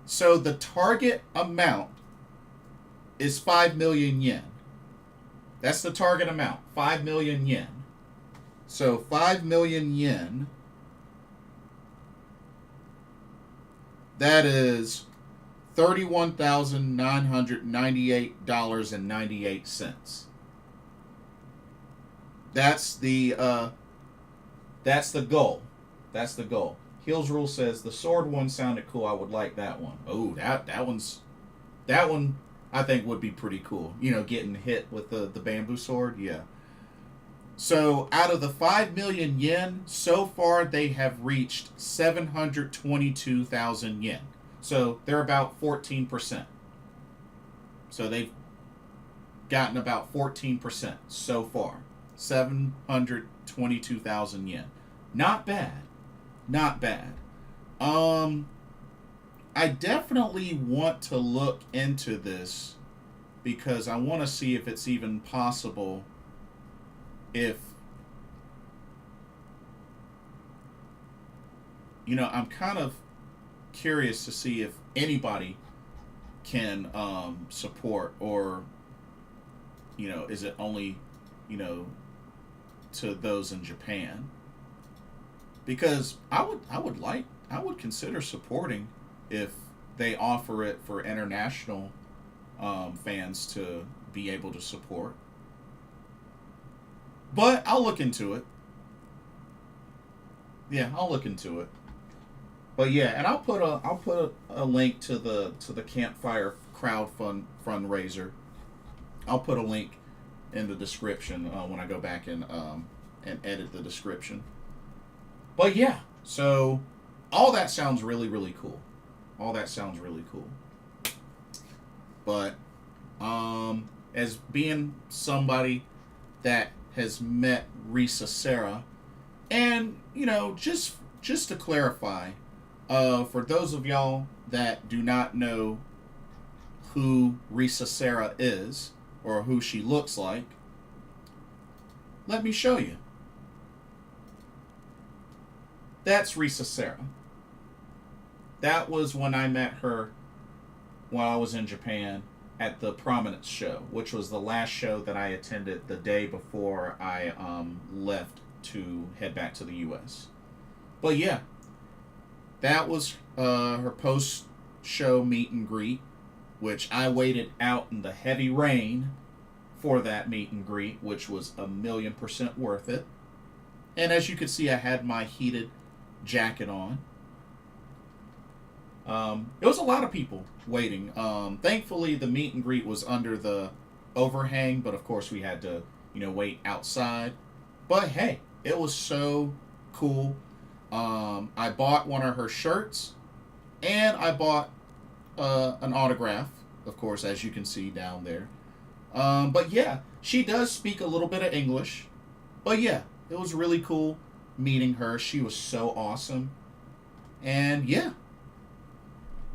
So the target amount is 5 million yen. That's the target amount, 5 million yen. So 5 million yen, that is $31,998.98. That's the goal. That's the goal. Heels Rule says the sword one sounded cool. I would like that one. Oh, that one I think would be pretty cool. You know, getting hit with the bamboo sword. Yeah. So out of the 5 million yen, so far they have reached 722,000 yen. So they're about 14%. So they've gotten about 14% so far. 722,000 yen. Not bad. Not bad. I definitely want to look into this because I want to see if it's even possible if, you know, I'm kind of curious to see if anybody can support, or, you know, is it only, you know, to those in Japan? Because I would consider supporting if they offer it for international fans to be able to support. But I'll look into it. Yeah, I'll look into it. But yeah, and I'll put a link to the Campfire fundraiser. I'll put a link in the description when I go back and edit the description. But yeah, so all that sounds really, really cool. All that sounds really cool. But as being somebody that has met Risa Serra. And, just to clarify, for those of y'all that do not know who Risa Serra is or who she looks like, let me show you. That's Risa Serra. That was when I met her while I was in Japan at the Prominence show, which was the last show that I attended the day before I left to head back to the U.S. But yeah, that was her post-show meet and greet, which I waited out in the heavy rain for that meet and greet, which was 1,000,000% worth it. And as you can see, I had my heated jacket on. It was a lot of people waiting. Thankfully, the meet and greet was under the overhang, but of course we had to, wait outside. But hey, it was so cool. I bought one of her shirts, and I bought an autograph, of course, as you can see down there. But yeah, she does speak a little bit of English. But yeah, it was really cool meeting her. She was so awesome. And yeah,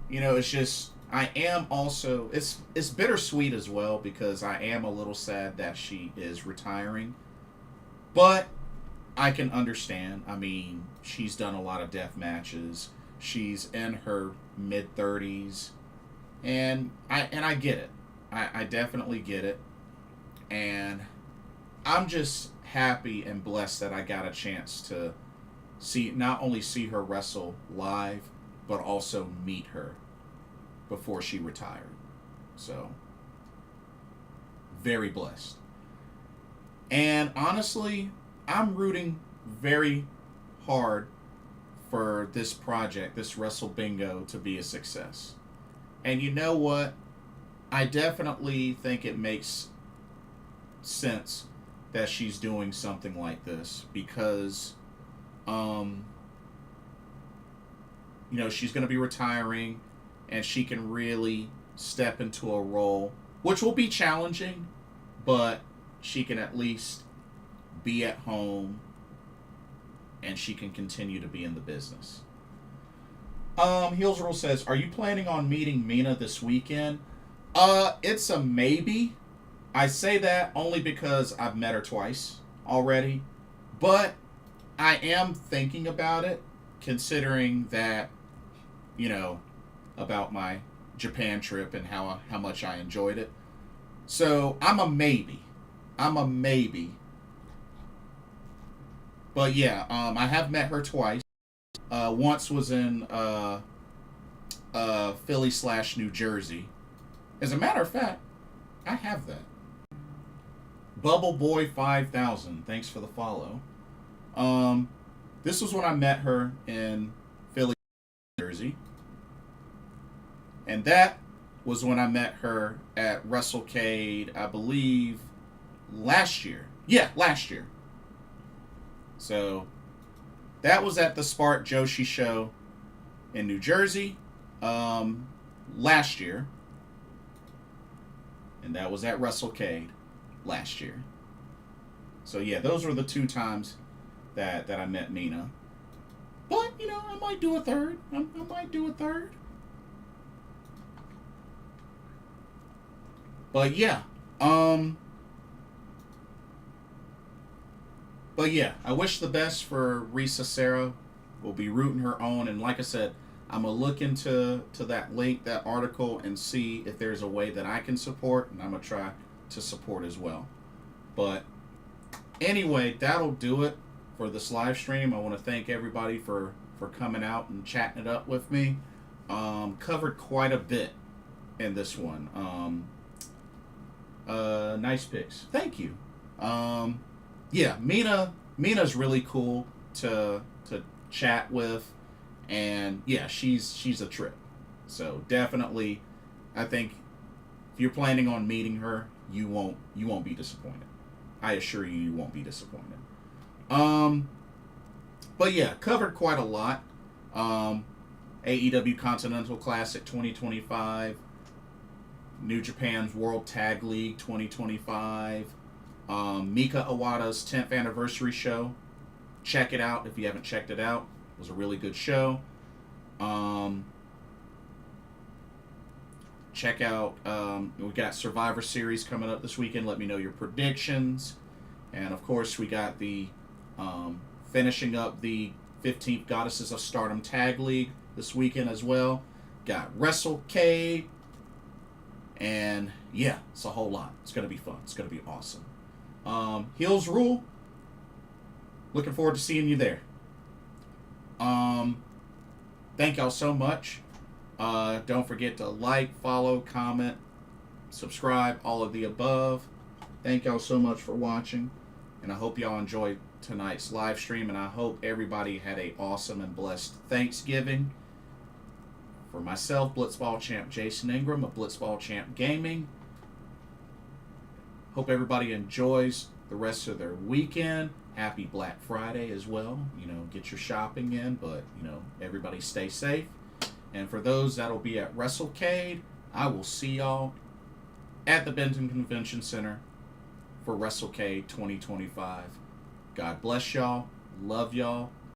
it's just, I am also, it's bittersweet as well, because I am a little sad that she is retiring. But I can understand. I mean, she's done a lot of death matches. She's in her mid-30s. And I get it. I definitely get it. And I'm just happy and blessed that I got a chance to not only see her wrestle live, but also meet her before she retired. So, very blessed. And honestly, I'm rooting very hard for this project, this Wrestle Bingo, to be a success. And you know what? I definitely think it makes sense that she's doing something like this, because she's going to be retiring, and she can really step into a role which will be challenging, but she can at least be at home and she can continue to be in the business. Heels Rule says, are you planning on meeting Mina this weekend? It's a maybe. I say that only because I've met her twice already, but I am thinking about it, considering that, about my Japan trip and how much I enjoyed it. So I'm a maybe. But yeah, I have met her twice. Once was in Philly/New Jersey. As a matter of fact, I have that. Bubble Boy 5000, thanks for the follow. This was when I met her in Philly, New Jersey. And that was when I met her at Wrestlecade, I believe, last year. Yeah, last year. So, that was at the Spark Joshi show in New Jersey last year. And that was at Wrestlecade last year. So, yeah, those were the two times that I met Mina. But, I might do a third. I might do a third. But yeah, I wish the best for Risa Serra. We'll be rooting her on, and like I said, I'm gonna look into that link, that article, and see if there's a way that I can support, and I'm gonna try to support as well. But anyway, that'll do it for this live stream. I want to thank everybody for coming out and chatting it up with me. Covered quite a bit in this one. Nice picks. Thank you. Yeah, Mina's really cool to chat with, and yeah, she's a trip. So definitely, I think if you're planning on meeting her, you won't be disappointed. I assure you, you won't be disappointed. But yeah, covered quite a lot. AEW Continental Classic 2025. New Japan's World Tag League 2025. Mika Iwata's 10th anniversary show. Check it out if you haven't checked it out. It was a really good show. Check out, we got Survivor Series coming up this weekend. Let me know your predictions. And of course, we got the finishing up the 15th Goddesses of Stardom Tag League this weekend as well. Got Wrestlecade. And yeah, it's a whole lot. It's going to be fun. It's going to be awesome. Heels Rule. Looking forward to seeing you there. Thank y'all so much. Don't forget to like, follow, comment, subscribe, all of the above. Thank y'all so much for watching. And I hope y'all enjoyed tonight's live stream. And I hope everybody had an awesome and blessed Thanksgiving. For myself, Blitzball Champ Jason Ingram of Blitzball Champ Gaming. Hope everybody enjoys the rest of their weekend. Happy Black Friday as well. You know, get your shopping in, but, you know, everybody stay safe. And for those that'll be at Wrestlecade, I will see y'all at the Benton Convention Center for Wrestlecade 2025. God bless y'all. Love y'all.